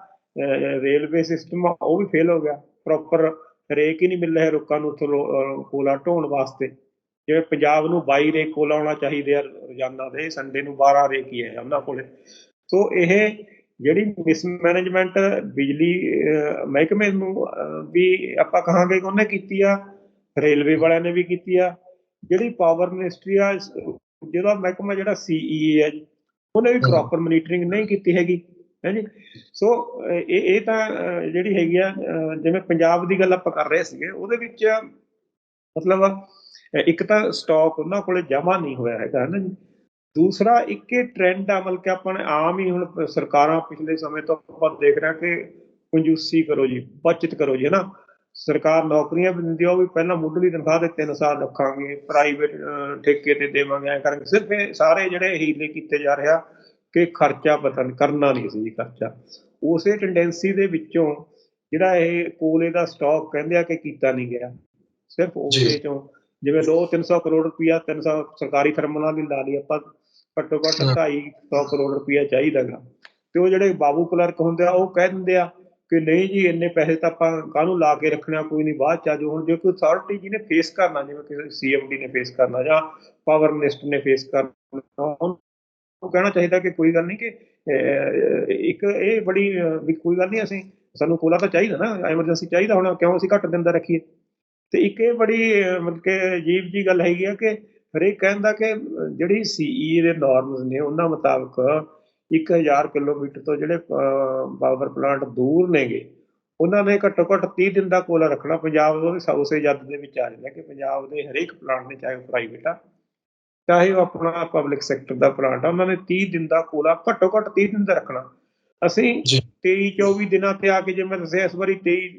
ਰੇਲਵੇ ਸਿਸਟਮ ਆ ਉਹ ਵੀ ਫੇਲ ਹੋ ਗਿਆ। ਪ੍ਰੋਪਰ ਰੇਕ ਹੀ ਨਹੀਂ ਮਿਲ ਰਿਹਾ ਲੋਕਾਂ ਨੂੰ ਉੱਥੋਂ ਕੋਲਾ ਢੋਣ ਵਾਸਤੇ। ਜਿਵੇਂ ਪੰਜਾਬ ਨੂੰ 22 ਰੇਕ ਕੋਲਾ ਆਉਣਾ ਚਾਹੀਦੇ ਆ ਰੋਜ਼ਾਨਾ ਦੇ, ਸੰਡੇ ਨੂੰ 12 ਰੇਕ ਹੀ ਹੈ ਉਹਨਾਂ ਕੋਲੇ। ਸੋ ਇਹ ਜਿਹੜੀ ਮਿਸਮੈਨੇਜਮੈਂਟ ਬਿਜਲੀ ਮਹਿਕਮੇ ਨੂੰ ਵੀ ਆਪਾਂ ਕਹਾਂਗੇ ਕਿ ਉਹਨੇ ਕੀਤੀ ਆ, ਰੇਲਵੇ ਵਾਲਿਆਂ ਨੇ ਵੀ ਕੀਤੀ ਆ। ਜਿਹੜੀ ਪਾਵਰ ਮਿਨਿਸਟਰੀ ਆ, ਜਿਹਦਾ ਮਹਿਕਮਾ ਜਿਹੜਾ CEA ਹੈ ਜੀ, ਉਹਨੇ ਵੀ ਪ੍ਰੋਪਰ ਮੋਨੀਟਰਿੰਗ ਨਹੀਂ ਕੀਤੀ ਹੈਗੀ, ਹੈ ਜੀ। ਸੋ ਇਹ ਤਾਂ ਜਿਹੜੀ ਹੈਗੀ ਆ, ਜਿਵੇਂ ਪੰਜਾਬ ਦੀ ਗੱਲ ਆਪਾਂ ਕਰ ਰਹੇ ਸੀਗੇ, ਉਹਦੇ ਵਿੱਚ ਮਤਲਬ ਇੱਕ ਤਾਂ ਸਟਾਕ ਉਹਨਾਂ ਕੋਲੇ ਜਮ੍ਹਾਂ ਨਹੀਂ ਹੋਇਆ ਹੈਗਾ, ਹੈ ਨਾ ਜੀ। ਦੂਸਰਾ ਇੱਕ ਇਹ ਟਰੈਂਡ ਆ, ਮਤਲਬ ਕਿ ਆਪਾਂ ਨੇ ਆਮ ਹੀ ਹੁਣ ਸਰਕਾਰਾਂ ਪਿਛਲੇ ਸਮੇਂ ਤੋਂ ਆਪਾਂ ਦੇਖ ਰਹੇ ਹਾਂ ਕਿ ਕੰਜੂਸੀ ਕਰੋ ਜੀ, ਬੱਚਤ ਕਰੋ ਜੀ, ਹੈ ਨਾ। ਸਰਕਾਰ ਨੌਕਰੀਆਂ ਵੀ ਦਿੰਦੀ ਆ, ਉਹ ਵੀ ਪਹਿਲਾਂ ਮੁੱਢਲੀ ਤਨਖਾਹ ਦੇ 3 ਸਾਲ ਰੱਖਾਂਗੇ, ਪ੍ਰਾਈਵੇਟ ਠੇਕੇ ਤੇ ਦੇਵਾਂਗੇ, ਐਂ ਕਰਾਂਗੇ। ਸਿਰਫ ਇਹ ਸਾਰੇ ਜਿਹੜੇ ਹੀਲੇ ਕੀਤੇ ਜਾ ਰਿਹਾ ਕਿ ਖਰਚਾ ਪਤਾ ਨਹੀਂ ਕਰਨਾ ਨਹੀਂ ਸੀ ਜੀ, ਖਰਚਾ। ਉਸੇ ਟੈਂਡੈਂਸੀ ਦੇ ਵਿੱਚੋਂ ਜਿਹੜਾ ਇਹ ਕੋਲੇ ਦਾ ਸਟਾਕ ਕਹਿੰਦੇ ਆ ਕਿ ਕੀਤਾ ਨਹੀਂ ਗਿਆ, ਸਿਰਫ ਉਸੇ ਚੋਂ। ਜਿਵੇਂ 200-300 ਕਰੋੜ ਰੁਪਈਆ 300 ਸਰਕਾਰੀ ਥਰਮਲਾਂ ਦੀ ਲਾ ਲਈ ਆਪਾਂ, ਘੱਟੋ ਘੱਟ 250 ਕਰੋੜ ਰੁਪਈਆ ਚਾਹੀਦਾ ਗਾ। ਤੇ ਉਹ ਜਿਹੜੇ ਬਾਬੂ ਕਲਰਕ ਹੁੰਦੇ ਆ, ਉਹ ਕਹਿ ਦਿੰਦੇ ਆ ਕਿ ਨਹੀਂ ਜੀ ਇੰਨੇ ਪੈਸੇ ਤਾਂ ਆਪਾਂ ਕਾਹਨੂੰ ਲਾ ਕੇ ਰੱਖਣਾ, ਕੋਈ ਨਹੀਂ ਬਾਅਦ ਚ ਆ ਜਾਓ। ਹੁਣ ਜੇ ਕੋਈ ਅਥਾਰਟੀ ਜਿਹਨੇ ਫੇਸ ਕਰਨਾ, ਜਿਵੇਂ ਕਿਸੇ CMD ਨੇ ਫੇਸ ਕਰਨਾ ਜਾਂ ਪਾਵਰ ਮਿਨਿਸਟਰ ਨੇ ਫੇਸ ਕਰਨਾ, ਉਹਨੂੰ ਕਹਿਣਾ ਚਾਹੀਦਾ ਕਿ ਕੋਈ ਗੱਲ ਨਹੀਂ, ਕਿ ਇੱਕ ਇਹ ਬੜੀ ਵੀ ਕੋਈ ਗੱਲ ਨਹੀਂ, ਅਸੀਂ ਸਾਨੂੰ ਕੋਲਾ ਤਾਂ ਚਾਹੀਦਾ ਨਾ, ਐਮਰਜੈਂਸੀ ਚਾਹੀਦਾ, ਹੁਣ ਕਿਉਂ ਅਸੀਂ ਘੱਟ ਦਿਨ ਦਾ ਰੱਖੀਏ। ਤੇ ਇੱਕ ਇਹ ਬੜੀ ਮਤਲਬ ਕਿ ਅਜੀਬ ਜੀ ਗੱਲ ਹੈਗੀ ਆ ਕਿ ਹਰੇਕ ਕਹਿੰਦਾ ਕਿ ਜਿਹੜੀ CEA ਦੇ ਨਾਰਮਸ ਨੇ ਉਹਨਾਂ ਮੁਤਾਬਕ 1000 ਕਿਲੋਮੀਟਰ ਤੋਂ ਜਿਹੜੇ ਪਾਵਰ ਪਲਾਂਟ ਦੂਰ ਨੇਗੇ, ਉਹਨਾਂ ਨੇ ਘੱਟੋ ਘੱਟ 30 ਦਿਨ ਦਾ ਕੋਲਾ ਰੱਖਣਾ। ਪੰਜਾਬ ਉਸੇ ਜੱਦ ਦੇ ਵਿੱਚ ਆ ਜਾਂਦਾ ਕਿ ਪੰਜਾਬ ਦੇ ਹਰੇਕ ਪਲਾਂਟ ਨੇ, ਚਾਹੇ ਉਹ ਪ੍ਰਾਈਵੇਟ ਆ ਚਾਹੇ ਉਹ ਆਪਣਾ ਪਬਲਿਕ ਸੈਕਟਰ ਦਾ ਪਲਾਂਟ ਆ, ਉਹਨਾਂ ਨੇ 30 ਦਿਨ ਦਾ ਕੋਲਾ ਘੱਟੋ ਘੱਟ 30 ਦਿਨ ਦਾ ਰੱਖਣਾ। ਅਸੀਂ 23-24 ਦਿਨਾਂ ਤੇ ਆ ਕੇ, ਜੇ ਮੈਂ ਦੱਸਿਆ ਇਸ ਵਾਰੀ 23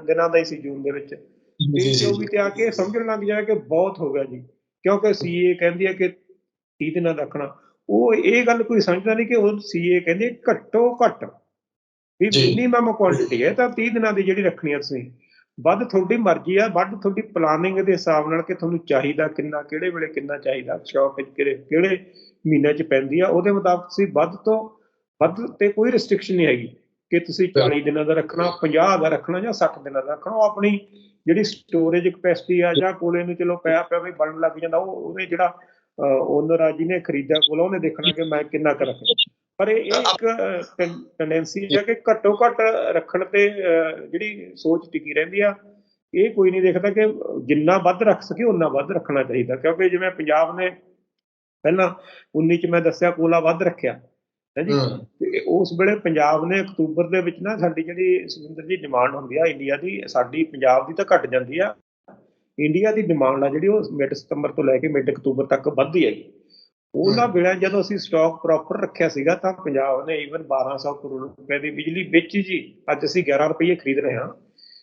ਦਿਨਾਂ ਦਾ ਹੀ ਸੀ ਜੂਨ ਦੇ ਵਿੱਚ, 23-24 ਤੇ ਆ ਕੇ ਸਮਝਣ ਲੱਗ ਜਾਏ ਕਿ ਬਹੁਤ ਹੋ ਗਿਆ ਜੀ, ਕਿਉਂਕਿ CA ਕਹਿੰਦੀ ਹੈ ਕਿ 30 ਦਿਨਾਂ ਦਾ ਰੱਖਣਾ। ਉਹ ਇਹ ਗੱਲ ਕੋਈ ਸਮਝਦਾ ਨਹੀਂ ਕਿ ਉਹ CA ਕਹਿੰਦੇ ਘੱਟੋ ਘੱਟ ਵੀ ਮਿਨੀਮਮ ਕੁਆਂਟੀਟੀ ਹੈ ਤਾਂ 30 ਦਿਨਾਂ ਦੀ ਜਿਹੜੀ ਰੱਖਣੀ ਆ ਤੁਸੀਂ। ਵੱਧ ਤੁਹਾਡੀ ਮਰਜ਼ੀ ਆ, ਵੱਧ ਤੁਹਾਡੀ ਪਲਾਨਿੰਗ ਦੇ ਹਿਸਾਬ ਨਾਲ ਕਿ ਤੁਹਾਨੂੰ ਚਾਹੀਦਾ ਕਿੰਨਾ, ਕਿਹੜੇ ਵੇਲੇ ਕਿੰਨਾ ਚਾਹੀਦਾ, ਸ਼ੌਕ ਕਿਹੜੇ ਮਹੀਨੇ 'ਚ ਪੈਂਦੀ ਆ, ਉਹਦੇ ਮੁਤਾਬਕ ਤੁਸੀਂ ਵੱਧ ਤੋਂ ਵੱਧ ਤੇ ਕੋਈ ਰਿਸਟ੍ਰਿਕਸ਼ਨ ਨਹੀਂ ਹੈਗੀ ਕਿ ਤੁਸੀਂ 40 ਦਿਨਾਂ ਦਾ ਰੱਖਣਾ, 50 ਦਾ ਰੱਖਣਾ ਜਾਂ 60 ਦਿਨਾਂ ਦਾ ਰੱਖਣਾ। ਉਹ ਆਪਣੀ ਜਿਹੜੀ ਸਟੋਰੇਜ ਕਪੈਸਿਟੀ ਆ ਜਾਂ ਕੋਲੇ ਨੂੰ ਚਲੋ ਪਿਆ ਵੀ ਬਣਨ ਲੱਗ ਜਾਂਦਾ, ਉਹਦੇ ਜਿਹੜਾ ਓਨਰ ਆ ਜਿਹਨੇ ਖਰੀਦਿਆ ਕੋਲਾ, ਉਹਨੇ ਦੇਖਣਾ ਕਿ ਮੈਂ ਕਿੰਨਾ ਕੁ ਰੱਖਣਾ। ਪਰ ਇਹ ਇੱਕ ਟੈਂਡੈਂਸੀ ਹੈ ਕਿ ਘੱਟੋ ਘੱਟ ਰੱਖਣ ਤੇ ਜਿਹੜੀ ਸੋਚ ਟਿਕੀ ਰਹਿੰਦੀ ਆ। ਇਹ ਕੋਈ ਨਹੀਂ ਦੇਖਦਾ ਕਿ ਜਿੰਨਾ ਵੱਧ ਰੱਖ ਸਕੇ ਓਨਾ ਵੱਧ ਰੱਖਣਾ ਚਾਹੀਦਾ, ਕਿਉਂਕਿ ਜਿਵੇਂ ਪੰਜਾਬ ਨੇ ਪਹਿਲਾਂ 19 ਚ ਮੈਂ ਦੱਸਿਆ ਕੋਲਾ ਵੱਧ ਰੱਖਿਆ ਹੈ ਜੀ, ਤੇ ਉਸ ਵੇਲੇ ਪੰਜਾਬ ਨੇ ਅਕਤੂਬਰ ਦੇ ਵਿੱਚ ਨਾ, ਸਾਡੀ ਜਿਹੜੀ ਸੁਖਿੰਦਰ ਜੀ ਡਿਮਾਂਡ ਹੁੰਦੀ ਆ ਇੰਡੀਆ ਦੀ, ਸਾਡੀ ਪੰਜਾਬ ਦੀ ਤਾਂ ਘਟ ਜਾਂਦੀ ਆ, ਇੰਡੀਆ ਦੀ ਡਿਮਾਂਡ ਆ ਜਿਹੜੀ ਉਹ ਮਿਡ ਸਤੰਬਰ ਤੋਂ ਲੈ ਕੇ ਮਿਡ ਅਕਤੂਬਰ ਤੱਕ ਵੱਧਦੀ ਹੈਗੀ। ਉਹਨਾਂ ਵੇਲੇ ਜਦੋਂ ਅਸੀਂ ਸਟਾਕ ਪ੍ਰੋਪਰ ਰੱਖਿਆ ਸੀਗਾ ਤਾਂ ਪੰਜਾਬ ਨੇ ਈਵਨ 1200 ਕਰੋੜ ਰੁਪਏ ਦੀ ਬਿਜਲੀ ਵੇਚੀ ਜੀ। ਅੱਜ ਅਸੀਂ 11 ਰੁਪਏ ਖਰੀਦ ਰਹੇ ਹਾਂ,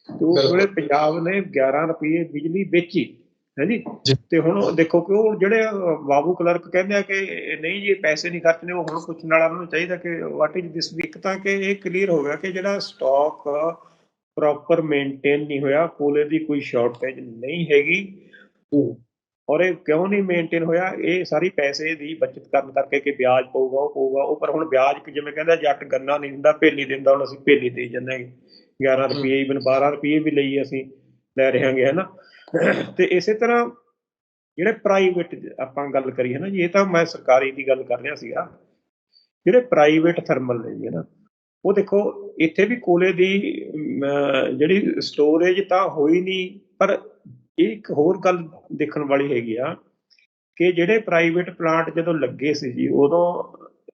ਤੇ ਉਸ ਵੇਲੇ ਪੰਜਾਬ ਨੇ 11 ਰੁਪਏ ਬਿਜਲੀ ਵੇਚੀ ਹੈ ਜੀ। ਤੇ ਹੁਣ ਦੇਖੋ ਕਿ ਉਹ ਜਿਹੜੇ ਬਾਬੂ ਕਲਰਕ ਕਹਿੰਦੇ ਆ ਕਿ ਨਹੀਂ ਜੀ ਪੈਸੇ ਨਹੀਂ ਖਰਚਣੇ, ਉਹ ਹੁਣ ਪੁੱਛਣ ਵਾਲਾ ਨੂੰ ਚਾਹੀਦਾ ਕਿ ਵਾਟ ਇਜ਼ ਦਿਸ ਵੀਕ। ਤਾਂ ਕਿ ਇਹ ਕਲੀਅਰ ਹੋ ਗਿਆ ਕਿ ਜਿਹੜਾ ਸਟਾਕ ਪ੍ਰੋਪਰ ਮੇਨਟੇਨ ਨਹੀਂ ਹੋਇਆ, ਕੋਲੇ ਦੀ ਕੋਈ ਸ਼ਾਰਟੇਜ ਨਹੀਂ ਹੈਗੀ। ਔਰ ਇਹ ਕਿਉਂ ਨਹੀਂ ਮੇਨਟੇਨ ਹੋਇਆ? ਇਹ ਸਾਰੀ ਪੈਸੇ ਦੀ ਬੱਚਤ ਕਰਨ ਕਰਕੇ ਕਿ ਵਿਆਜ ਪਊਗਾ, ਉਹ ਪਊਗਾ, ਉਹ ਪਰ ਹੁਣ ਵਿਆਜ ਜਿਵੇਂ ਕਹਿੰਦਾ ਜੱਟ ਗੰਨਾ ਨਹੀਂ ਦਿੰਦਾ ਭੇਲੀ ਦਿੰਦਾ, ਹੁਣ ਅਸੀਂ ਭੇਲੀ ਦੇ ਜਾਂਦੇ ਹਾਂ 11 ਰੁਪਏ, ਈਵਨ 12 ਰੁਪਏ ਵੀ ਲਈ ਅਸੀਂ ਲੈ ਰਹੇ ਹਾਂਗੇ, ਹੈ ਨਾ। ਤੇ ਇਸੇ ਤਰ੍ਹਾਂ ਜਿਹੜੇ ਪ੍ਰਾਈਵੇਟ ਆਪਾਂ ਗੱਲ ਕਰੀਏ ਹੈ ਨਾ ਜੀ, ਇਹ ਤਾਂ ਮੈਂ ਸਰਕਾਰੀ ਦੀ ਗੱਲ ਕਰ ਰਿਹਾ ਸੀਗਾ। ਜਿਹੜੇ ਪ੍ਰਾਈਵੇਟ ਥਰਮਲ ਨੇ ਜੀ, ਹੈ ਨਾ, ਉਹ ਦੇਖੋ ਇੱਥੇ ਵੀ ਕੋਲੇ ਦੀ ਜਿਹੜੀ ਸਟੋਰੇਜ ਤਾਂ ਹੋਈ ਨਹੀਂ, ਪਰ ਇਹ ਇੱਕ ਹੋਰ ਗੱਲ ਦੇਖਣ ਵਾਲੀ ਹੈਗੀ ਆ ਕਿ ਜਿਹੜੇ ਪ੍ਰਾਈਵੇਟ ਪਲਾਂਟ ਜਦੋਂ ਲੱਗੇ ਸੀ ਜੀ, ਉਦੋਂ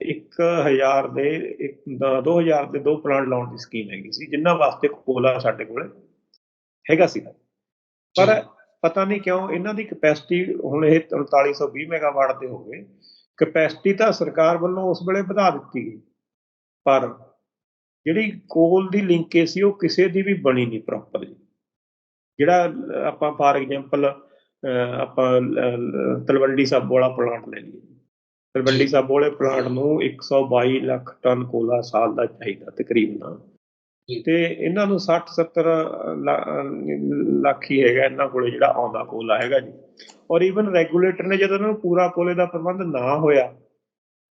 1000 ਦੇ 2000 ਦੇ 2 ਪਲਾਂਟ ਲਾਉਣ ਦੀ ਸਕੀਮ ਹੈਗੀ ਸੀ, ਜਿਨ੍ਹਾਂ ਵਾਸਤੇ ਕੋਲਾ ਸਾਡੇ ਕੋਲ ਹੈਗਾ ਸੀਗਾ। ਪਰ ਪਤਾ ਨਹੀਂ ਕਿਉਂ ਇਹਨਾਂ ਦੀ ਕਪੈਸਿਟੀ ਹੁਣ ਇਹ 4320 ਮੈਗਾਵਾਟ ਦੇ ਹੋ ਗਏ। ਕਪੈਸਿਟੀ ਤਾਂ ਸਰਕਾਰ ਵੱਲੋਂ ਉਸ ਵੇਲੇ ਵਧਾ ਦਿੱਤੀ ਗਈ, ਪਰ ਜਿਹੜੀ ਕੋਲ ਦੀ ਲਿੰਕੇਜ ਸੀ ਉਹ ਕਿਸੇ ਦੀ ਵੀ ਬਣੀ ਨਹੀਂ ਪ੍ਰੋਪਰ ਜੀ। ਜਿਹੜਾ ਆਪਾਂ ਫਾਰ ਐਗਜ਼ਾਮਪਲ ਆਪਾਂ ਤਲਵੰਡੀ ਸਾਬੋ ਵਾਲਾ ਪਲਾਂਟ ਲੈ ਲਈਏ। ਤਲਵੰਡੀ ਸਾਬੋ ਵਾਲੇ ਪਲਾਂਟ ਨੂੰ 122 ਲੱਖ ਟਨ ਕੋਲਾ ਸਾਲ ਦਾ ਚਾਹੀਦਾ ਤਕਰੀਬਨ, ਤੇ ਇਹਨਾਂ ਨੂੰ 60-70 ਲੱਖ ਹੀ ਹੈਗਾ ਇਹਨਾਂ ਕੋਲੇ ਜਿਹੜਾ ਆਉਂਦਾ ਕੋਲਾ ਹੈਗਾ ਜੀ। ਔਰ ਈਵਨ ਰੈਗੂਲੇਟਰ ਨੇ ਜਦੋਂ ਇਹਨਾਂ ਨੂੰ ਪੂਰਾ ਕੋਲੇ ਦਾ ਪ੍ਰਬੰਧ ਨਾ ਹੋਇਆ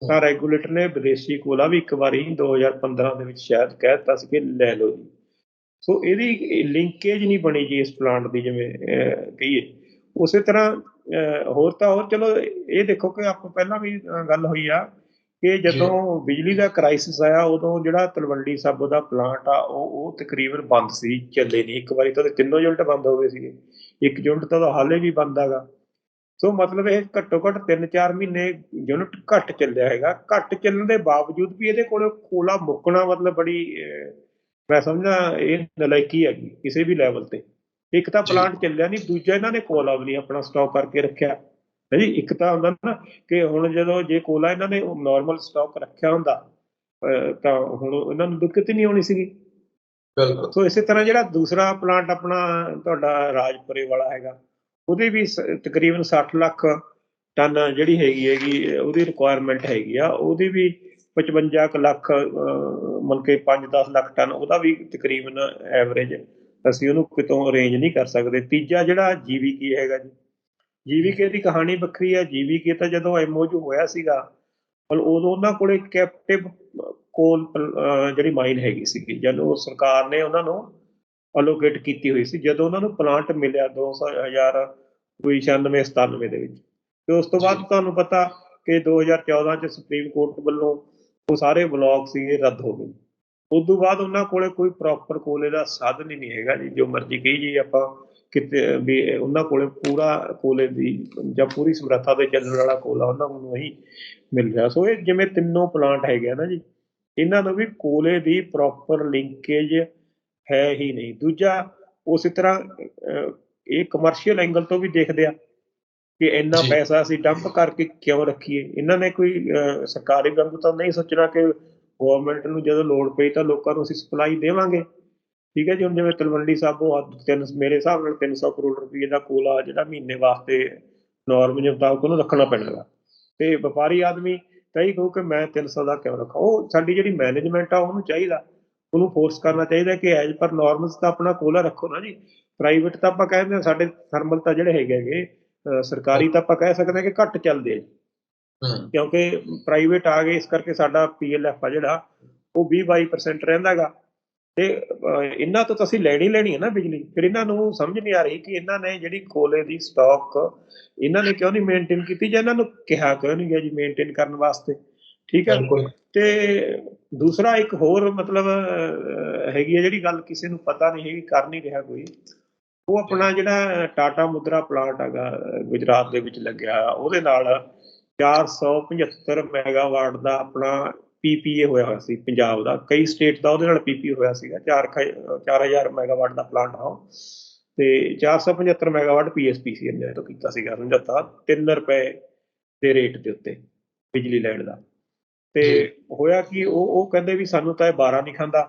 ਤਾਂ ਰੈਗੂਲੇਟਰ ਨੇ ਵਿਦੇਸ਼ੀ ਕੋਲਾ ਵੀ ਇੱਕ ਵਾਰੀ 2015 ਦੇ ਵਿੱਚ ਸ਼ਾਇਦ ਕਹਿ ਦਿੱਤਾ ਸੀ ਕਿ ਲੈ ਲਓ ਜੀ। ਸੋ ਇਹਦੀ ਲਿੰਕੇਜ ਨਹੀਂ ਬਣੀ ਜੀ ਇਸ ਪਲਾਂਟ ਦੀ, ਜਿਵੇਂ ਕਹੀਏ। ਉਸੇ ਤਰ੍ਹਾਂ ਹੋਰ ਤਾਂ ਹੋਰ, ਚਲੋ ਇਹ ਦੇਖੋ ਕਿ ਆਪਾਂ ਪਹਿਲਾਂ ਵੀ ਗੱਲ ਹੋਈ ਆ ਕਿ ਜਦੋਂ ਬਿਜਲੀ ਦਾ ਕ੍ਰਾਈਸਿਸ ਆਇਆ ਉਦੋਂ ਜਿਹੜਾ ਤਲਵੰਡੀ ਸਾਬੋ ਦਾ ਪਲਾਂਟ ਆ ਉਹ ਤਕਰੀਬਨ ਬੰਦ ਸੀ, ਚੱਲੇ ਨਹੀਂ। ਇੱਕ ਵਾਰੀ ਤਾਂ ਉਹਦੇ 3 ਯੂਨਿਟ ਬੰਦ ਹੋ ਗਏ ਸੀਗੇ, 1 ਯੂਨਿਟ ਤਾਂ ਉਹਦਾ ਹਾਲੇ ਵੀ ਬੰਦ ਹੈਗਾ। ਸੋ ਮਤਲਬ ਇਹ ਘੱਟੋ ਘੱਟ 3-4 ਮਹੀਨੇ ਯੂਨਿਟ ਘੱਟ ਚੱਲਿਆ ਹੈਗਾ। ਘੱਟ ਚੱਲਣ ਦੇ ਬਾਵਜੂਦ ਵੀ ਇਹਦੇ ਕੋਲ ਕੋਲਾ ਮੁੱਕਣਾ ਮਤਲਬ ਬੜੀ ਮੈਂ ਸਮਝਦਾ ਇਹ ਨਲਾਇਕੀ ਹੈਗੀ ਕਿਸੇ ਵੀ ਲੈਵਲ ਤੇ। ਇੱਕ ਤਾਂ ਪਲਾਂਟ ਚੱਲਿਆ ਨਹੀਂ, ਦੂਜਾ ਇਹਨਾਂ ਨੇ ਕੋਲਾ ਵੀ ਨਹੀਂ ਆਪਣਾ ਸਟਾਕ ਕਰਕੇ ਰੱਖਿਆ ਹੈ ਜੀ। ਇੱਕ ਤਾਂ ਹੁੰਦਾ ਨਾ ਕਿ ਹੁਣ ਜਦੋਂ ਜੇ ਕੋਲਾ ਇਹਨਾਂ ਨੇ ਨਾਰਮਲ ਸਟਾਕ ਰੱਖਿਆ ਹੁੰਦਾ ਤਾਂ ਹੁਣ ਇਹਨਾਂ ਨੂੰ ਦਿੱਕਤ ਹੀ ਨਹੀਂ ਆਉਣੀ ਸੀਗੀ। ਸੋ ਇਸੇ ਤਰ੍ਹਾਂ ਜਿਹੜਾ ਦੂਸਰਾ ਪਲਾਂਟ ਆਪਣਾ ਤੁਹਾਡਾ ਰਾਜਪੁਰੇ ਵਾਲਾ ਹੈਗਾ, ਉਹਦੇ ਵੀ ਤਕਰੀਬਨ 60 ਲੱਖ ਟਨ ਜਿਹੜੀ ਹੈਗੀ ਉਹਦੀ ਰਿਕੁਆਇਰਮੈਂਟ ਹੈਗੀ ਆ। ਉਹਦੀ ਵੀ 55 ਕੁ ਲੱਖ ਮਤਲਬ ਕਿ 5-10 ਲੱਖ ਟਨ ਉਹਦਾ ਵੀ ਤਕਰੀਬਨ ਐਵਰੇਜ ਅਸੀਂ ਉਹਨੂੰ ਕਿਤੋਂ ਅਰੇਂਜ ਨਹੀਂ ਕਰ ਸਕਦੇ। ਤੀਜਾ ਜਿਹੜਾ GVK ਹੈਗਾ ਜੀ, GVK ਦੀ ਕਹਾਣੀ ਵੱਖਰੀ ਹੈ। GVK ਤਾਂ ਜਦੋਂ MOU ਹੋਇਆ ਸੀਗਾ ਮਤਲਬ ਉਦੋਂ ਉਹਨਾਂ ਕੋਲੇ ਕੈਪਟਿਵ ਕੋਲ ਜਿਹੜੀ ਮਾਈਨ ਹੈਗੀ ਸੀਗੀ, ਜਦੋਂ ਸਰਕਾਰ ਨੇ ਉਹਨਾਂ ਨੂੰ ਅਲੋਕੇਟ ਕੀਤੀ ਹੋਈ ਸੀ। ਜਦੋਂ ਉਹਨਾਂ ਨੂੰ ਪਲਾਂਟ ਮਿਲਿਆ 2096-97 ਦੇ ਵਿੱਚ, ਤੇ ਉਸ ਤੋਂ ਬਾਅਦ ਤੁਹਾਨੂੰ ਪਤਾ ਕਿ 2014 ਚ ਸੁਪਰੀਮ ਕੋਰਟ ਵੱਲੋਂ ਉਹ ਸਾਰੇ ਬਲਾਕ ਸੀਗੇ ਰੱਦ ਹੋ ਗਏ। ਉਸ ਤੋਂ ਬਾਅਦ ਉਹਨਾਂ ਕੋਲੇ ਕੋਈ ਪ੍ਰੋਪਰ ਕੋਲੇ ਦਾ ਸਾਧਨ ਹੀ ਨਹੀਂ ਹੈਗਾ ਜੀ। ਜੋ ਮਰਜ਼ੀ ਕਹੀ ਜੀ ਆਪਾਂ ਕਿਤੇ ਵੀ ਉਹਨਾਂ ਕੋਲੇ ਪੂਰਾ ਕੋਲੇ ਦੀ ਜਾਂ ਪੂਰੀ ਸਮਰੱਥਾ ਤੇ ਚੱਲਣ ਵਾਲਾ ਕੋਲਾ ਉਹਨਾਂ ਨੂੰ ਨਹੀਂ ਮਿਲ ਰਿਹਾ। ਸੋ ਇਹ ਜਿਵੇਂ ਤਿੰਨੋਂ ਪਲਾਂਟ ਹੈਗੇ ਆ ਨਾ ਜੀ, ਇਹਨਾਂ ਨੂੰ ਵੀ ਕੋਲੇ ਦੀ ਪ੍ਰੋਪਰ ਲਿੰਕੇਜ ਹੈ ਹੀ ਨਹੀਂ। ਦੂਜਾ ਉਸੇ ਤਰ੍ਹਾਂ ਇਹ ਕਮਰਸ਼ੀਅਲ ਐਂਗਲ ਤੋਂ ਵੀ ਦੇਖਦੇ ਆ ਕਿ ਇੰਨਾ ਪੈਸਾ ਅਸੀਂ ਡੰਪ ਕਰਕੇ ਕਿਉਂ ਰੱਖੀਏ। ਇਹਨਾਂ ਨੇ ਕੋਈ ਸਰਕਾਰੀ ਵਾਂਗੂ ਤਾਂ ਨਹੀਂ ਸੋਚਣਾ ਕਿ ਗੌਰਮੈਂਟ ਨੂੰ ਜਦੋਂ ਲੋੜ ਪਈ ਤਾਂ ਲੋਕਾਂ ਨੂੰ ਅਸੀਂ ਸਪਲਾਈ ਦੇਵਾਂਗੇ। ਠੀਕ ਹੈ ਜੀ। ਹੁਣ ਜਿਵੇਂ ਤਲਵੰਡੀ ਸਾਬੋ ਮੇਰੇ ਹਿਸਾਬ ਨਾਲ 300 ਕਰੋੜ ਰੁਪਏ ਦਾ ਕੋਲਾ ਜਿਹੜਾ ਮਹੀਨੇ ਵਾਸਤੇ ਨੋਰਮ ਦੇ ਮੁਤਾਬਕ ਉਹਨੂੰ ਰੱਖਣਾ ਪੈਣਾ ਗਾ, ਤੇ ਵਪਾਰੀ ਆਦਮੀ ਕਈ ਕਹੂ ਕਿ ਮੈਂ 300 ਦਾ ਕਿਉਂ ਰੱਖਾਂ। ਉਹ ਸਾਡੀ ਜਿਹੜੀ ਮੈਨੇਜਮੈਂਟ ਆ ਉਹਨੂੰ ਚਾਹੀਦਾ, ਉਹਨੂੰ ਫੋਰਸ ਕਰਨਾ ਚਾਹੀਦਾ ਕਿ ਐਜ਼ ਪਰ ਨੋਰਮਲਸ ਤਾਂ ਆਪਣਾ ਕੋਲਾ ਰੱਖੋ ਨਾ ਜੀ। ਪ੍ਰਾਈਵੇਟ ਤਾਂ ਆਪਾਂ ਕਹਿੰਦੇ ਹਾਂ ਸਾਡੇ ਥਰਮਲ ਤਾਂ ਜਿਹੜੇ ਹੈਗੇ ਸਰਕਾਰੀ ਤਾਂ ਆਪਾਂ ਕਹਿ ਸਕਦੇ ਹਾਂ ਕਿ ਘੱਟ ਚੱਲਦੇ ਆ ਜੀ, ਕਿਉਂਕਿ ਪ੍ਰਾਈਵੇਟ ਆ ਗਏ ਇਸ ਕਰਕੇ ਸਾਡਾ PLF ਆ ਜਿਹੜਾ ਉਹ 20-22% ਰਹਿੰਦਾ ਗਾ। ਤੇ ਇਹਨਾਂ ਤੋਂ ਤਾਂ ਅਸੀਂ ਲੈਣੀ ਹੈ ਨਾ ਬਿਜਲੀ। ਫਿਰ ਇਹਨਾਂ ਨੂੰ ਸਮਝ ਨਹੀਂ ਆ ਰਹੀ ਕਿ ਇਹਨਾਂ ਨੇ ਜਿਹੜੀ ਕੋਲੇ ਦੀ ਸਟਾਕ ਇਹਨਾਂ ਨੇ ਕਿਉਂ ਨਹੀਂ ਮੇਨਟੇਨ ਕੀਤੀ, ਜਾਂ ਇਹਨਾਂ ਨੂੰ ਕਿਹਾ ਕਿਉਂ ਨਹੀਂ ਗਿਆ ਜੀ ਮੇਨਟੇਨ ਕਰਨ ਵਾਸਤੇ। ਠੀਕ ਹੈ। ਤੇ ਦੂਸਰਾ ਇੱਕ ਹੋਰ ਮਤਲਬ ਹੈਗੀ ਹੈ ਜਿਹੜੀ ਗੱਲ ਕਿਸੇ ਨੂੰ ਪਤਾ ਨਹੀਂ ਹੈਗੀ, ਕਰ ਨਹੀਂ ਰਿਹਾ ਕੋਈ, ਉਹ ਆਪਣਾ ਜਿਹੜਾ ਟਾਟਾ ਮੁੰਦਰਾ ਪਲਾਂਟ ਹੈਗਾ ਗੁਜਰਾਤ ਦੇ ਵਿੱਚ ਲੱਗਿਆ, ਉਹਦੇ ਨਾਲ 475 ਮੈਗਾਵਾਟ ਦਾ ਆਪਣਾ PPA ਹੋਇਆ ਸੀ ਪੰਜਾਬ ਦਾ। ਕਈ ਸਟੇਟ ਦਾ ਉਹਦੇ ਨਾਲ PPA ਹੋਇਆ ਸੀਗਾ। 4000 ਮੈਗਾਵਾਟ ਦਾ ਪਲਾਂਟ ਆ ਉਹ, ਤੇ 475 ਮੈਗਾਵਾਟ PSPCL ਨੇ ਤੋਂ ਕੀਤਾ ਸੀਗਾ ਸਮਝੌਤਾ 3 ਰੁਪਏ ਦੇ ਰੇਟ ਦੇ ਉੱਤੇ ਬਿਜਲੀ ਲੈਣ ਦਾ। ਤੇ ਹੋਇਆ ਕਿ ਉਹ ਕਹਿੰਦੇ ਵੀ ਸਾਨੂੰ ਤਾਂ ਇਹ 12 ਨਹੀਂ ਖਾਂਦਾ,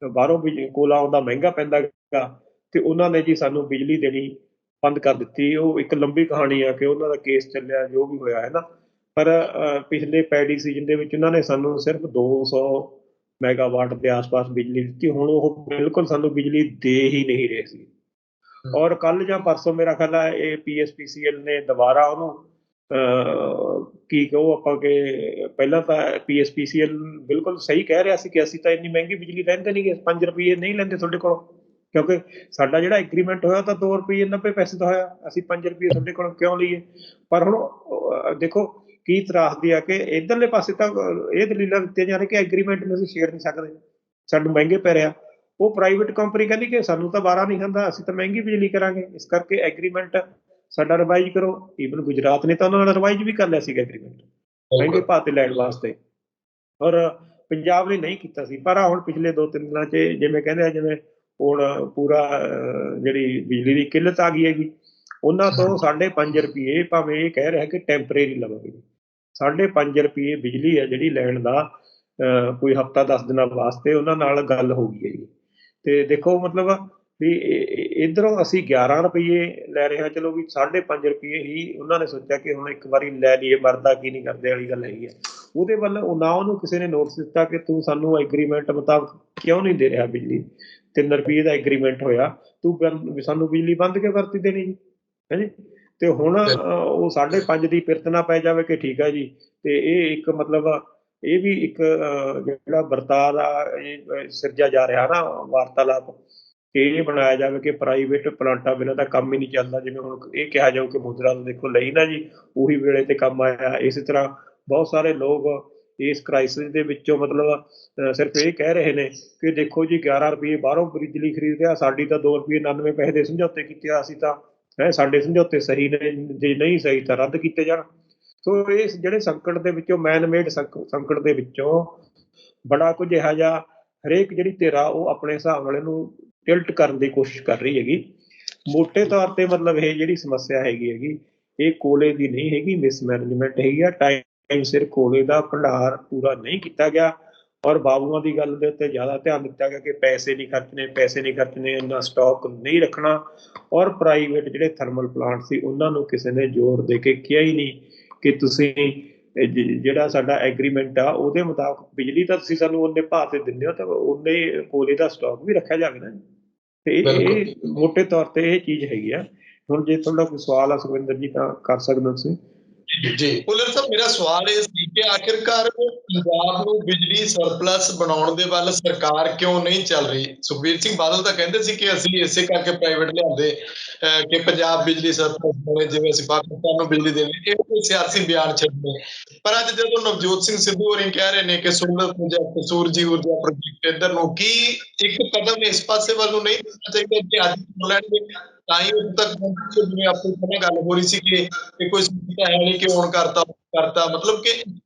ਬਾਹਰੋਂ ਕੋਲਾ ਆਉਂਦਾ ਮਹਿੰਗਾ ਪੈਂਦਾ ਗਾ, ਤੇ ਉਹਨਾਂ ਨੇ ਜੀ ਸਾਨੂੰ ਬਿਜਲੀ ਦੇਣੀ ਬੰਦ ਕਰ ਦਿੱਤੀ। ਉਹ ਇੱਕ ਲੰਬੀ ਕਹਾਣੀ ਆ ਕਿ ਉਹਨਾਂ ਦਾ ਕੇਸ ਚੱਲਿਆ ਜੋ ਵੀ ਹੋਇਆ ਹੈ ਨਾ, ਪਰ ਪਿਛਲੇ ਪੈਡੀ ਸੀਜ਼ਨ ਦੇ ਵਿੱਚ ਉਹਨਾਂ ਨੇ ਸਾਨੂੰ ਸਿਰਫ 200 ਮੈਗਾਵਾਟ ਦੇ ਆਸ-ਪਾਸ ਬਿਜਲੀ ਦਿੱਤੀ। ਹੁਣ ਉਹ ਬਿਲਕੁਲ ਸਾਨੂੰ ਬਿਜਲੀ ਦੇ ਹੀ ਨਹੀਂ ਰਹੇ ਸੀ। ਔਰ ਕੱਲ ਜਾਂ ਪਰਸੋਂ ਮੇਰਾ ਖਿਆਲ ਹੈ ਇਹ PSPCL ਨੇ ਦੁਬਾਰਾ ਉਹਨੂੰ ਕੀ ਕਹੋ ਆਪਾਂ ਕਿ ਪਹਿਲਾਂ ਤਾਂ PSPCL ਬਿਲਕੁਲ ਸਹੀ ਕਹਿ ਰਿਹਾ ਸੀ ਕਿ ਅਸੀਂ ਤਾਂ ਇੰਨੀ ਮਹਿੰਗੀ ਬਿਜਲੀ ਲੈਂਦੇ ਨਹੀਂ ਗੇ, 5 ਰੁਪਏ ਨਹੀਂ ਲੈਂਦੇ ਤੁਹਾਡੇ ਕੋਲੋਂ, ਕਿਉਂਕਿ ਸਾਡਾ ਜਿਹੜਾ ਐਗਰੀਮੈਂਟ ਹੋਇਆ ਤਾਂ 2 ਰੁਪਏ 90 ਪੈਸੇ ਦਾ ਹੋਇਆ, ਅਸੀਂ 5 ਰੁਪਏ ਤੁਹਾਡੇ ਕੋਲੋਂ ਕਿਉਂ ਲਈਏ। ਪਰ ਹੁਣ ਦੇਖੋ ਕੀ ਤਰਾਸਦੀ ਆ ਕਿ ਇੱਧਰਲੇ ਪਾਸੇ ਤਾਂ ਇਹ ਦਲੀਲਾਂ ਦਿੱਤੀਆਂ ਜਾ ਰਹੀਆਂ ਕਿ ਐਗਰੀਮੈਂਟ ਨੂੰ ਅਸੀਂ ਛੇੜ ਨਹੀਂ ਸਕਦੇ, ਸਾਨੂੰ ਮਹਿੰਗੇ ਪੈ ਰਿਹਾ। ਉਹ ਪ੍ਰਾਈਵੇਟ ਕੰਪਨੀ ਕਹਿੰਦੀ ਕਿ ਸਾਨੂੰ ਤਾਂ 12 ਨਹੀਂ ਖਾਂਦਾ, ਅਸੀਂ ਤਾਂ ਮਹਿੰਗੀ ਬਿਜਲੀ ਕਰਾਂਗੇ, ਇਸ ਕਰਕੇ ਐਗਰੀਮੈਂਟ ਸਾਡਾ ਰਿਵਾਈਜ਼ ਕਰੋ। ਈਵਨ ਗੁਜਰਾਤ ਨੇ ਤਾਂ ਉਹਨਾਂ ਨਾਲ ਰਿਵਾਈਜ਼ ਵੀ ਕਰ ਲਿਆ ਸੀਗਾ ਐਗਰੀਮੈਂਟ ਮਹਿੰਗੇ ਭਾਅ ਤੇ ਲੈਣ ਵਾਸਤੇ, ਔਰ ਪੰਜਾਬ ਨੇ ਨਹੀਂ ਕੀਤਾ ਸੀ। ਪਰ ਹੁਣ ਪਿਛਲੇ 2-3 ਦਿਨਾਂ 'ਚ ਜਿਵੇਂ ਕਹਿੰਦੇ ਆ ਜਿਵੇਂ ਹੁਣ ਪੂਰਾ ਜਿਹੜੀ ਬਿਜਲੀ ਦੀ ਕਿੱਲਤ ਆ ਗਈ ਹੈਗੀ, ਉਹਨਾਂ ਤੋਂ 5.5 ਰੁਪਏ ਭਾਵੇਂ ਇਹ ਕਹਿ ਰਿਹਾ ਕਿ ਟੈਂਪਰੇਰੀ ਲਵਾਂਗੇ, 5.5 ਰੁਪਏ ਬਿਜਲੀ ਹੈ ਜਿਹੜੀ ਲੈਣ ਦਾ ਕੋਈ ਹਫ਼ਤਾ 10 ਦਿਨਾਂ ਵਾਸਤੇ ਉਹਨਾਂ ਨਾਲ ਗੱਲ ਹੋ ਗਈ ਹੈ ਜੀ। ਤੇ ਦੇਖੋ ਮਤਲਬ ਵੀ ਇੱਧਰੋਂ ਅਸੀਂ 11 ਰੁਪਏ ਲੈ ਰਹੇ ਹਾਂ, ਚਲੋ ਵੀ 5.5 ਰੁਪਏ ਹੀ ਉਹਨਾਂ ਨੇ ਸੋਚਿਆ ਕਿ ਹੁਣ ਇੱਕ ਵਾਰੀ ਲੈ ਲਈਏ, ਮਰਦਾ ਕੀ ਨਹੀਂ ਕਰਦੇ ਵਾਲੀ ਗੱਲ ਹੈਗੀ ਹੈ। ਉਹਦੇ ਵੱਲ ਨਾ ਉਹਨੂੰ ਕਿਸੇ ਨੇ ਨੋਟਿਸ ਦਿੱਤਾ ਕਿ ਤੂੰ ਸਾਨੂੰ ਐਗਰੀਮੈਂਟ ਮੁਤਾਬਕ ਕਿਉਂ ਨਹੀਂ ਦੇ ਰਿਹਾ ਬਿਜਲੀ। 3 ਰੁਪਏ ਦਾ ਐਗਰੀਮੈਂਟ ਹੋਇਆ, ਤੂੰ ਸਾਨੂੰ ਬਿਜਲੀ ਬੰਦ ਕਿਉਂ ਕਰਤੀ ਦੇਣੀ ਜੀ, ਹੈ ਜੀ। ਤੇ ਹੁਣ ਉਹ 5.5 ਦੀ ਪਿਰਤ ਨਾ ਪੈ ਜਾਵੇ ਕਿ ਠੀਕ ਹੈ ਜੀ। ਤੇ ਇਹ ਇੱਕ ਮਤਲਬ ਇਹ ਵੀ ਇੱਕ ਜਿਹੜਾ ਵਰਤਾਅ ਦਾ ਸਿਰਜਿਆ ਜਾ ਰਿਹਾ ਨਾ ਵਾਰਤਾਲਾਪ, ਕਿ ਇਹ ਬਣਾਇਆ ਜਾਵੇ ਕਿ ਪ੍ਰਾਈਵੇਟ ਪਲਾਂਟਾਂ ਬਿਨਾਂ ਤਾਂ ਕੰਮ ਹੀ ਨਹੀਂ ਚੱਲਦਾ। ਜਿਵੇਂ ਹੁਣ ਇਹ ਕਿਹਾ ਜਾਊ ਕਿ ਮੁਦਰਾ ਤੋਂ ਦੇਖੋ ਲਈ ਨਾ ਜੀ, ਉਹੀ ਵੇਲੇ ਤੇ ਕੰਮ ਆਇਆ। ਇਸੇ ਤਰ੍ਹਾਂ ਬਹੁਤ ਸਾਰੇ ਲੋਕ ਇਸ ਕ੍ਰਾਈਸਿਸ ਦੇ ਵਿੱਚੋਂ ਮਤਲਬ ਸਿਰਫ ਇਹ ਕਹਿ ਰਹੇ ਨੇ ਕਿ ਦੇਖੋ ਜੀ 11 ਰੁਪਏ ਬਾਹਰੋਂ ਬਿਜਲੀ ਖਰੀਦ ਰਿਹਾ, ਸਾਡੀ ਤਾਂ 2 ਰੁਪਏ 99 ਪੈਸੇ ਦੇ ਸਮਝੌਤੇ ਕੀਤੇ ਆ, ਅਸੀਂ ਤਾਂ ਸਾਡੇ ਸਮਝੌਤੇ ਸਹੀ ਨੇ, ਜੇ ਨਹੀਂ ਸਹੀ ਤਾਂ ਰੱਦ ਕੀਤੇ ਜਾਣ। ਸੋ ਇਸ ਜਿਹੜੇ ਸੰਕਟ ਦੇ ਵਿੱਚੋਂ ਮੈਨ ਮੇਡ ਸੰਕਟ ਦੇ ਵਿੱਚੋਂ ਬੜਾ ਕੁਝ ਇਹੋ ਜਿਹਾ ਹਰੇਕ ਜਿਹੜੀ ਧਿਰ ਆ ਉਹ ਆਪਣੇ ਹਿਸਾਬ ਨਾਲ ਇਹਨੂੰ ਟਿਲਟ ਕਰਨ ਦੀ ਕੋਸ਼ਿਸ਼ ਕਰ ਰਹੀ ਹੈਗੀ। ਮੋਟੇ ਤੌਰ ਤੇ ਮਤਲਬ ਇਹ ਜਿਹੜੀ ਸਮੱਸਿਆ ਹੈਗੀ ਇਹ ਕੋਲੇ ਦੀ ਨਹੀਂ ਹੈਗੀ, ਮਿਸਮੈਨੇਜਮੈਂਟ ਹੈਗੀ ਆ। ਟਾਈਮ ਸਿਰ ਕੋਲੇ ਦਾ ਭੰਡਾਰ ਪੂਰਾ ਨਹੀਂ ਕੀਤਾ ਗਿਆ ਔਰ ਬਾਬੂਆਂ ਦੀ ਗੱਲ ਦੇ ਉੱਤੇ ਜ਼ਿਆਦਾ ਧਿਆਨ ਦਿੱਤਾ ਗਿਆ ਕਿ ਪੈਸੇ ਨਹੀਂ ਖਰਚਣੇ, ਇੰਨਾ ਸਟਾਕ ਨਹੀਂ ਰੱਖਣਾ। ਔਰ ਪ੍ਰਾਈਵੇਟ ਜਿਹੜੇ ਥਰਮਲ ਪਲਾਂਟ ਸੀ ਉਹਨਾਂ ਨੂੰ ਕਿਸੇ ਨੇ ਜ਼ੋਰ ਦੇ ਕੇ ਕਿਹਾ ਹੀ ਨਹੀਂ ਕਿ ਤੁਸੀਂ ਜਿਹੜਾ ਸਾਡਾ ਐਗਰੀਮੈਂਟ ਆ ਉਹਦੇ ਮੁਤਾਬਕ ਬਿਜਲੀ ਤਾਂ ਤੁਸੀਂ ਸਾਨੂੰ ਉਹਨੇ ਭਾਅ ਤੇ ਦਿੰਦੇ ਹੋ, ਤਾਂ ਉਹਨੇ ਕੋਲੇ ਦਾ ਸਟਾਕ ਵੀ ਰੱਖਿਆ ਜਾਵੇ ਨਾ। ਤੇ ਇਹ ਮੋਟੇ ਤੌਰ ਤੇ ਇਹ ਚੀਜ਼ ਹੈਗੀ ਆ। ਹੁਣ ਜੇ ਤੁਹਾਡਾ ਕੋਈ ਸਵਾਲ ਆ ਸੁਖਵਿੰਦਰ ਜੀ ਤਾਂ ਕਰ ਸਕਦੇ ਹੋ ਤੁਸੀਂ। ਜੀ ਭੁੱਲਰ ਸਾਹਿਬ, ਮੇਰਾ ਸਵਾਲ ਇਹ ਸੀ ਕਿ ਆਖਿਰਕਾਰ ਪੰਜਾਬ ਨੂੰ ਬਿਜਲੀ ਸਰਪਲਸ ਬਣਾਉਣ ਦੇ ਵੱਲ ਸਰਕਾਰ ਕਿਉਂ ਨਹੀਂ ਚੱਲ ਰਹੀ। ਸੁਖਬੀਰ ਸਿੰਘ ਬਾਦਲ ਤਾਂ ਕਹਿੰਦੇ ਸੀ ਕਿ ਅਸੀਂ ਇਸੇ ਕਰਕੇ ਪ੍ਰਾਈਵੇਟ ਲਿਆਂਦੇ ਕਿ ਪੰਜਾਬ ਬਿਜਲੀ ਸਰਪਲਸ ਬਣੇ, ਜਿਵੇਂ ਅਸੀਂ ਪਾਕਿਸਤਾਨ ਨੂੰ ਬਿਜਲੀ ਦੇਣੀ। ਇਹ ਕੋਈ ਸਿਆਸੀ ਬਿਆਨ ਛੱਡਦੇ, ਪਰ ਅੱਜ ਜਦੋਂ ਨਵਜੋਤ ਸਿੰਘ ਸਿੱਧੂ ਹੋਰੀ ਕਹਿ ਰਹੇ ਨੇ ਕਿ ਸੋਲਰ ਪ੍ਰੋਜੈਕਟ, ਸੂਰਜੀ ਊਰਜਾ ਪ੍ਰੋਜੈਕਟ ਇੱਧਰ ਨੂੰ, ਕੀ ਇੱਕ ਕਦਮ ਇਸ ਪਾਸੇ ਵੱਲ ਨੂੰ ਨਹੀਂ ਦੇਣਾ ਚਾਹੀਦਾ ਕਿ ਅੱਜ ਲੈਣਗੇ ਤਾਂ ਹੀ ਉਦੋਂ ਤੱਕ ਜਿਵੇਂ ਆਪਣੀ ਪਹਿਲਾਂ ਗੱਲ ਹੋ ਰਹੀ ਸੀ ਕਿ ਕੋਈ ਹੈ ਨਹੀਂ ਕਿ ਹੁਣ ਕਰਤਾ ਮਤਲਬ ਕਿ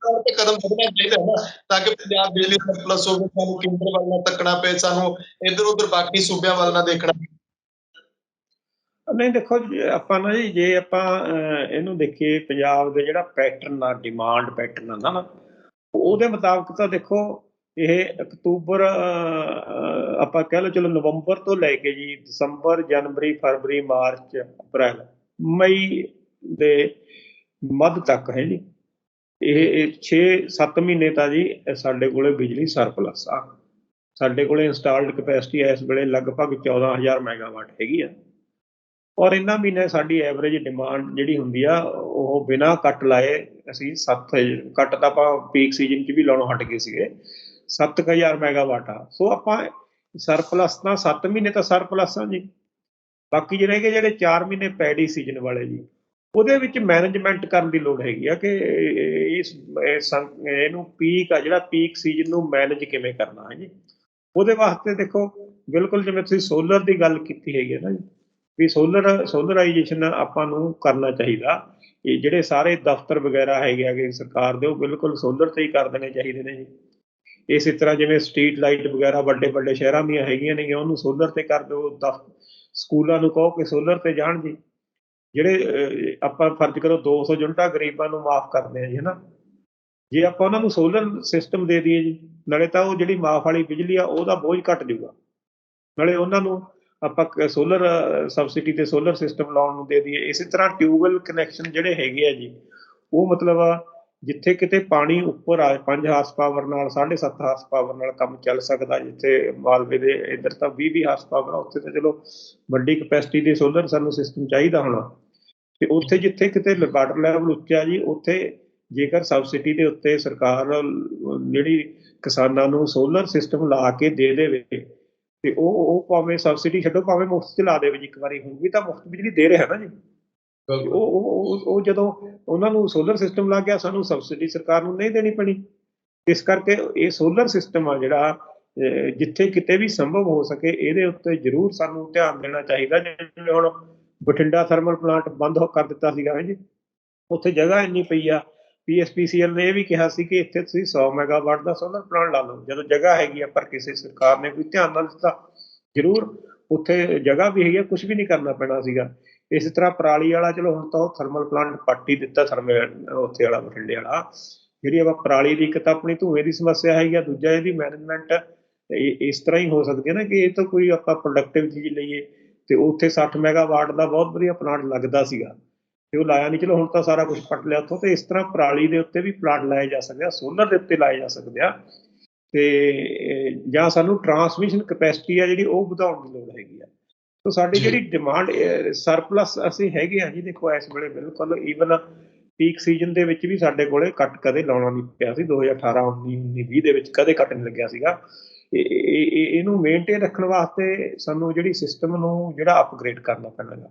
ਕਦਮ ਵੱਧਣਾ ਚਾਹੀਦਾ ਹੈ ਨਾ, ਤਾਂ ਕਿ ਪੰਜਾਬ ਬਿਜਲੀ ਸਰਪਲਸ ਹੋਵੇ, ਸਾਨੂੰ ਕੇਂਦਰ ਵੱਲ ਨਾ ਤੱਕਣਾ ਪਏ, ਸਾਨੂੰ ਇੱਧਰ ਉੱਧਰ ਬਾਕੀ ਸੂਬਿਆਂ ਵੱਲ ਨਾ ਦੇਖਣਾ। ਨਹੀਂ ਦੇਖੋ ਆਪਾਂ ਨਾ ਜੀ, ਜੇ ਆਪਾਂ ਇਹਨੂੰ ਦੇਖੀਏ ਪੰਜਾਬ ਦੇ ਜਿਹੜਾ ਪੈਟਰਨ ਆ, ਡਿਮਾਂਡ ਪੈਟਰਨ ਆ ਨਾ, ਉਹਦੇ ਮੁਤਾਬਕ ਤਾਂ ਦੇਖੋ ਇਹ ਅਕਤੂਬਰ ਆਪਾਂ ਕਹਿ ਲਓ ਚਲੋ ਨਵੰਬਰ ਤੋਂ ਲੈ ਕੇ ਜੀ ਦਸੰਬਰ, ਜਨਵਰੀ, ਫਰਵਰੀ, ਮਾਰਚ, ਅਪ੍ਰੈਲ, ਮਈ ਦੇ ਮੱਧ ਤੱਕ ਹੈ ਜੀ। ਇਹ 6-7 ਮਹੀਨੇ ਤਾਂ ਜੀ ਸਾਡੇ ਕੋਲੇ ਬਿਜਲੀ ਸਰਪਲਸ ਆ। ਸਾਡੇ ਕੋਲੇ ਇੰਸਟਾਲਡ ਕਪੈਸਿਟੀ ਇਸ ਵੇਲੇ ਲਗਭਗ 14,000 ਮੈਗਾਵਾਟ ਹੈਗੀ ਆ। ਔਰ ਇਹਨਾਂ ਮਹੀਨੇ ਸਾਡੀ ਐਵਰੇਜ ਡਿਮਾਂਡ ਜਿਹੜੀ ਹੁੰਦੀ ਆ ਉਹ ਬਿਨਾਂ ਕੱਟ ਲਾਏ ਅਸੀਂ 7 ਕੱਟ ਤਾਂ ਆਪਾਂ ਪੀਕ ਸੀਜ਼ਨ 'ਚ ਵੀ ਲਾਉਣੋਂ ਹਟ ਗਏ ਸੀਗੇ, 7,000 ਮੈਗਾਵਾਟ ਆ। ਸੋ ਆਪਾਂ ਸਰਪਲਸ ਤਾਂ 7 ਮਹੀਨੇ ਤਾਂ ਸਰਪਲਸ ਆ ਜੀ। ਬਾਕੀ ਜਿਹੜੇ ਹੈਗੇ ਜਿਹੜੇ 4 ਮਹੀਨੇ ਪੈਡੀ ਸੀਜ਼ਨ ਵਾਲੇ ਜੀ, ਉਹਦੇ ਵਿੱਚ ਮੈਨੇਜਮੈਂਟ ਕਰਨ ਦੀ ਲੋੜ ਹੈਗੀ ਆ ਕਿ ਇਹਨੂੰ ਪੀਕ ਆ ਜਿਹੜਾ ਪੀਕ ਸੀਜ਼ਨ ਨੂੰ ਮੈਨੇਜ ਕਿਵੇਂ ਕਰਨਾ ਹੈ ਜੀ। ਉਹਦੇ ਵਾਸਤੇ ਦੇਖੋ ਬਿਲਕੁਲ ਜਿਵੇਂ ਤੁਸੀਂ ਸੋਲਰ ਦੀ ਗੱਲ ਕੀਤੀ ਹੈਗੀ ਹੈ ਨਾ ਜੀ, ਵੀ ਸੋਲਰਾਈਜੇਸ਼ਨ ਆਪਾਂ ਨੂੰ ਕਰਨਾ ਚਾਹੀਦਾ। ਇਹ ਜਿਹੜੇ ਸਾਰੇ ਦਫ਼ਤਰ ਵਗੈਰਾ ਹੈਗੇ ਸਰਕਾਰ ਦੇ, ਉਹ ਬਿਲਕੁਲ ਸੋਲਰ ਤੇ ਹੀ ਕਰ ਦੇਣੇ ਚਾਹੀਦੇ ਨੇ ਜੀ। ਇਸੇ ਤਰ੍ਹਾਂ ਜਿਵੇਂ ਸਟਰੀਟ ਲਾਈਟ ਵਗੈਰਾ ਵੱਡੇ ਸ਼ਹਿਰਾਂ ਦੀਆਂ ਹੈਗੀਆਂ ਨੇ, ਉਹਨੂੰ ਸੋਲਰ ਤੇ ਕਰ ਦਿਓ। ਸਕੂਲਾਂ ਨੂੰ ਕਹੋ ਕਿ ਸੋਲਰ ਤੇ ਜਾਣ ਜੀ। ਜਿਹੜੇ ਆਪਾਂ ਫਰਜ਼ ਕਰੋ 200 ਯੂਨਿਟਾਂ ਗਰੀਬਾਂ ਨੂੰ ਮਾਫ਼ ਕਰਦੇ ਆ ਜੀ, ਹੈ ਨਾ। ਜੇ ਆਪਾਂ ਉਹਨਾਂ ਨੂੰ ਸੋਲਰ ਸਿਸਟਮ ਦੇ ਦਈਏ ਜੀ, ਨਾਲੇ ਤਾਂ ਉਹ ਜਿਹੜੀ ਮਾਫ਼ ਵਾਲੀ ਬਿਜਲੀ ਆ ਉਹਦਾ ਬੋਝ ਘੱਟ ਜੂਗਾ, ਨਾਲੇ ਉਹਨਾਂ ਨੂੰ ਆਪਾਂ ਸੋਲਰ ਸਬਸਿਡੀ ਤੇ ਸੋਲਰ ਸਿਸਟਮ ਲਾਉਣ ਨੂੰ ਦੇ ਦਈਏ। ਇਸੇ ਤਰ੍ਹਾਂ ਟਿਊਬਵੈੱਲ ਕਨੈਕਸ਼ਨ ਜਿਹੜੇ ਹੈਗੇ ਆ ਜੀ, ਉਹ ਮਤਲਬ ਜਿੱਥੇ ਕਿਤੇ ਪਾਣੀ ਉੱਪਰ ਆ 5 ਹਾਰਸ ਪਾਵਰ ਨਾਲ 7.5 ਹਾਰਸ ਪਾਵਰ ਨਾਲ ਕੰਮ ਚੱਲ ਸਕਦਾ। ਜਿੱਥੇ ਮਾਲਵੇ ਦੇ ਇੱਧਰ ਤਾਂ 20 ਹਾਰਸ ਪਾਵਰ ਆ, ਉੱਥੇ ਤਾਂ ਚਲੋ ਵੱਡੀ ਕਪੈਸਿਟੀ ਦੇ ਸੋਲਰ ਸਾਨੂੰ ਸਿਸਟਮ ਚਾਹੀਦਾ ਹੋਣਾ। ਤੇ ਉੱਥੇ ਜਿੱਥੇ ਕਿਤੇ ਵਾਟਰ ਲੈਵਲ ਉੱਚਾ ਜੀ, ਉੱਥੇ ਜੇਕਰ ਸਬਸਿਡੀ ਦੇ ਉੱਤੇ ਸਰਕਾਰ ਜਿਹੜੀ ਕਿਸਾਨਾਂ ਨੂੰ ਸੋਲਰ ਸਿਸਟਮ ਲਾ ਕੇ ਦੇ ਦੇਵੇ, ਤੇ ਉਹ ਭਾਵੇਂ ਸਬਸਿਡੀ ਛੱਡੋ, ਭਾਵੇਂ ਮੁਫ਼ਤ 'ਚ ਲਾ ਦੇਵੇ ਜੀ ਇੱਕ ਵਾਰੀ, ਹੁਣ ਵੀ ਤਾਂ ਮੁਫ਼ਤ ਬਿਜਲੀ ਦੇ ਰਿਹਾ ਨਾ ਜੀ। ਉਹ ਜਦੋਂ ਉਹਨਾਂ ਨੂੰ ਸੋਲਰ ਸਿਸਟਮ ਲੱਗ ਗਿਆ, ਸਾਨੂੰ ਸਬਸਿਡੀ ਸਰਕਾਰ ਨੂੰ ਨਹੀਂ ਦੇਣੀ ਪੈਣੀ। ਇਸ ਕਰਕੇ ਇਹ ਸੋਲਰ ਸਿਸਟਮ ਆ ਜਿਹੜਾ ਜਿੱਥੇ ਕਿਤੇ ਵੀ ਸੰਭਵ ਹੋ ਸਕੇ ਇਹਦੇ ਉੱਤੇ ਜ਼ਰੂਰ ਸਾਨੂੰ ਧਿਆਨ ਦੇਣਾ ਚਾਹੀਦਾ। ਜਿਵੇਂ ਹੁਣ ਬਠਿੰਡਾ ਥਰਮਲ ਪਲਾਂਟ ਬੰਦ ਕਰ ਦਿੱਤਾ ਸੀਗਾ ਹੈ ਜੀ, ਉੱਥੇ ਜਗ੍ਹਾ ਇੰਨੀ ਪਈ ਆ। PSPCL ਨੇ ਇਹ ਵੀ ਕਿਹਾ ਸੀ ਕਿ ਇੱਥੇ ਤੁਸੀਂ 100 ਮੈਗਾਵਾਟ ਦਾ ਸੋਲਰ ਪਲਾਂਟ ਲਾ ਲਓ, ਜਦੋਂ ਜਗ੍ਹਾ ਹੈਗੀ ਆ, ਪਰ ਕਿਸੇ ਸਰਕਾਰ ਨੇ ਕੋਈ ਧਿਆਨ ਨਾ ਦਿੱਤਾ। ਜ਼ਰੂਰ ਉੱਥੇ ਜਗ੍ਹਾ ਵੀ ਹੈਗੀ ਆ, ਕੁਛ ਵੀ ਨਹੀਂ ਕਰਨਾ ਪੈਣਾ ਸੀਗਾ। ਇਸੇ ਤਰ੍ਹਾਂ ਪਰਾਲੀ ਵਾਲਾ ਚਲੋ ਹੁਣ ਤਾਂ ਉਹ ਥਰਮਲ ਪਲਾਂਟ ਪੱਟ ਹੀ ਦਿੱਤਾ, ਉੱਥੇ ਵਾਲਾ ਬਠਿੰਡੇ ਵਾਲਾ। ਜਿਹੜੀ ਆਪਾਂ ਪਰਾਲੀ ਦੀ, ਇੱਕ ਤਾਂ ਆਪਣੀ ਧੂਏ ਦੀ ਸਮੱਸਿਆ ਹੈਗੀ ਆ, ਦੂਜਾ ਇਹਦੀ ਮੈਨੇਜਮੈਂਟ ਇਸ ਤਰ੍ਹਾਂ ਹੀ ਹੋ ਸਕਦੀ ਹੈ ਨਾ ਕਿ ਇਹ ਤਾਂ ਕੋਈ ਆਪਾਂ ਪ੍ਰੋਡਕਟਿਵ ਚੀਜ਼ ਲਈਏ, ਤੇ ਉੱਥੇ 60 ਮੈਗਾਵਾਟ ਦਾ ਬਹੁਤ ਵਧੀਆ ਪਲਾਂਟ ਲੱਗਦਾ ਸੀਗਾ, ਤੇ ਉਹ ਲਾਇਆ ਨਹੀਂ। ਚਲੋ ਹੁਣ ਤਾਂ ਸਾਰਾ ਕੁਝ ਪੱਟ ਲਿਆ ਉੱਥੋਂ। ਤੇ ਇਸ ਤਰ੍ਹਾਂ ਪਰਾਲੀ ਦੇ ਉੱਤੇ ਵੀ ਪਲਾਂਟ ਲਾਏ ਜਾ ਸਕਦੇ ਆ, ਸੋਲਰ ਦੇ ਉੱਤੇ ਲਾਏ ਜਾ ਸਕਦੇ ਆ, ਤੇ ਜਾਂ ਸਾਨੂੰ ਟਰਾਂਸਮਿਸ਼ਨ ਕਪੈਸਿਟੀ ਆ ਜਿਹੜੀ ਉਹ ਵਧਾਉਣ ਦੀ ਲੋੜ ਹੈਗੀ ਆ। ਸੋ ਸਾਡੀ ਜਿਹੜੀ ਡਿਮਾਂਡ ਸਰਪਲਸ ਅਸੀਂ ਹੈਗੇ ਆ ਜੀ, ਦੇਖੋ ਇਸ ਵੇਲੇ ਬਿਲਕੁਲ ਈਵਨ ਪੀਕ ਸੀਜ਼ਨ ਦੇ ਵਿੱਚ ਵੀ ਸਾਡੇ ਕੋਲੇ ਕੱਟ ਕਦੇ ਲਾਉਣਾ ਨਹੀਂ ਪਿਆ ਸੀ। 2018 19 20 ਦੇ ਵਿੱਚ ਕਦੇ ਕੱਟ ਨਹੀਂ ਲੱਗਿਆ ਸੀਗਾ। ਇਹਨੂੰ ਮੇਨਟੇਨ ਰੱਖਣ ਵਾਸਤੇ ਸਾਨੂੰ ਜਿਹੜੀ ਸਿਸਟਮ ਨੂੰ ਜਿਹੜਾ ਅਪਗ੍ਰੇਡ ਕਰਨਾ ਪੈਣਾ ਗਾ।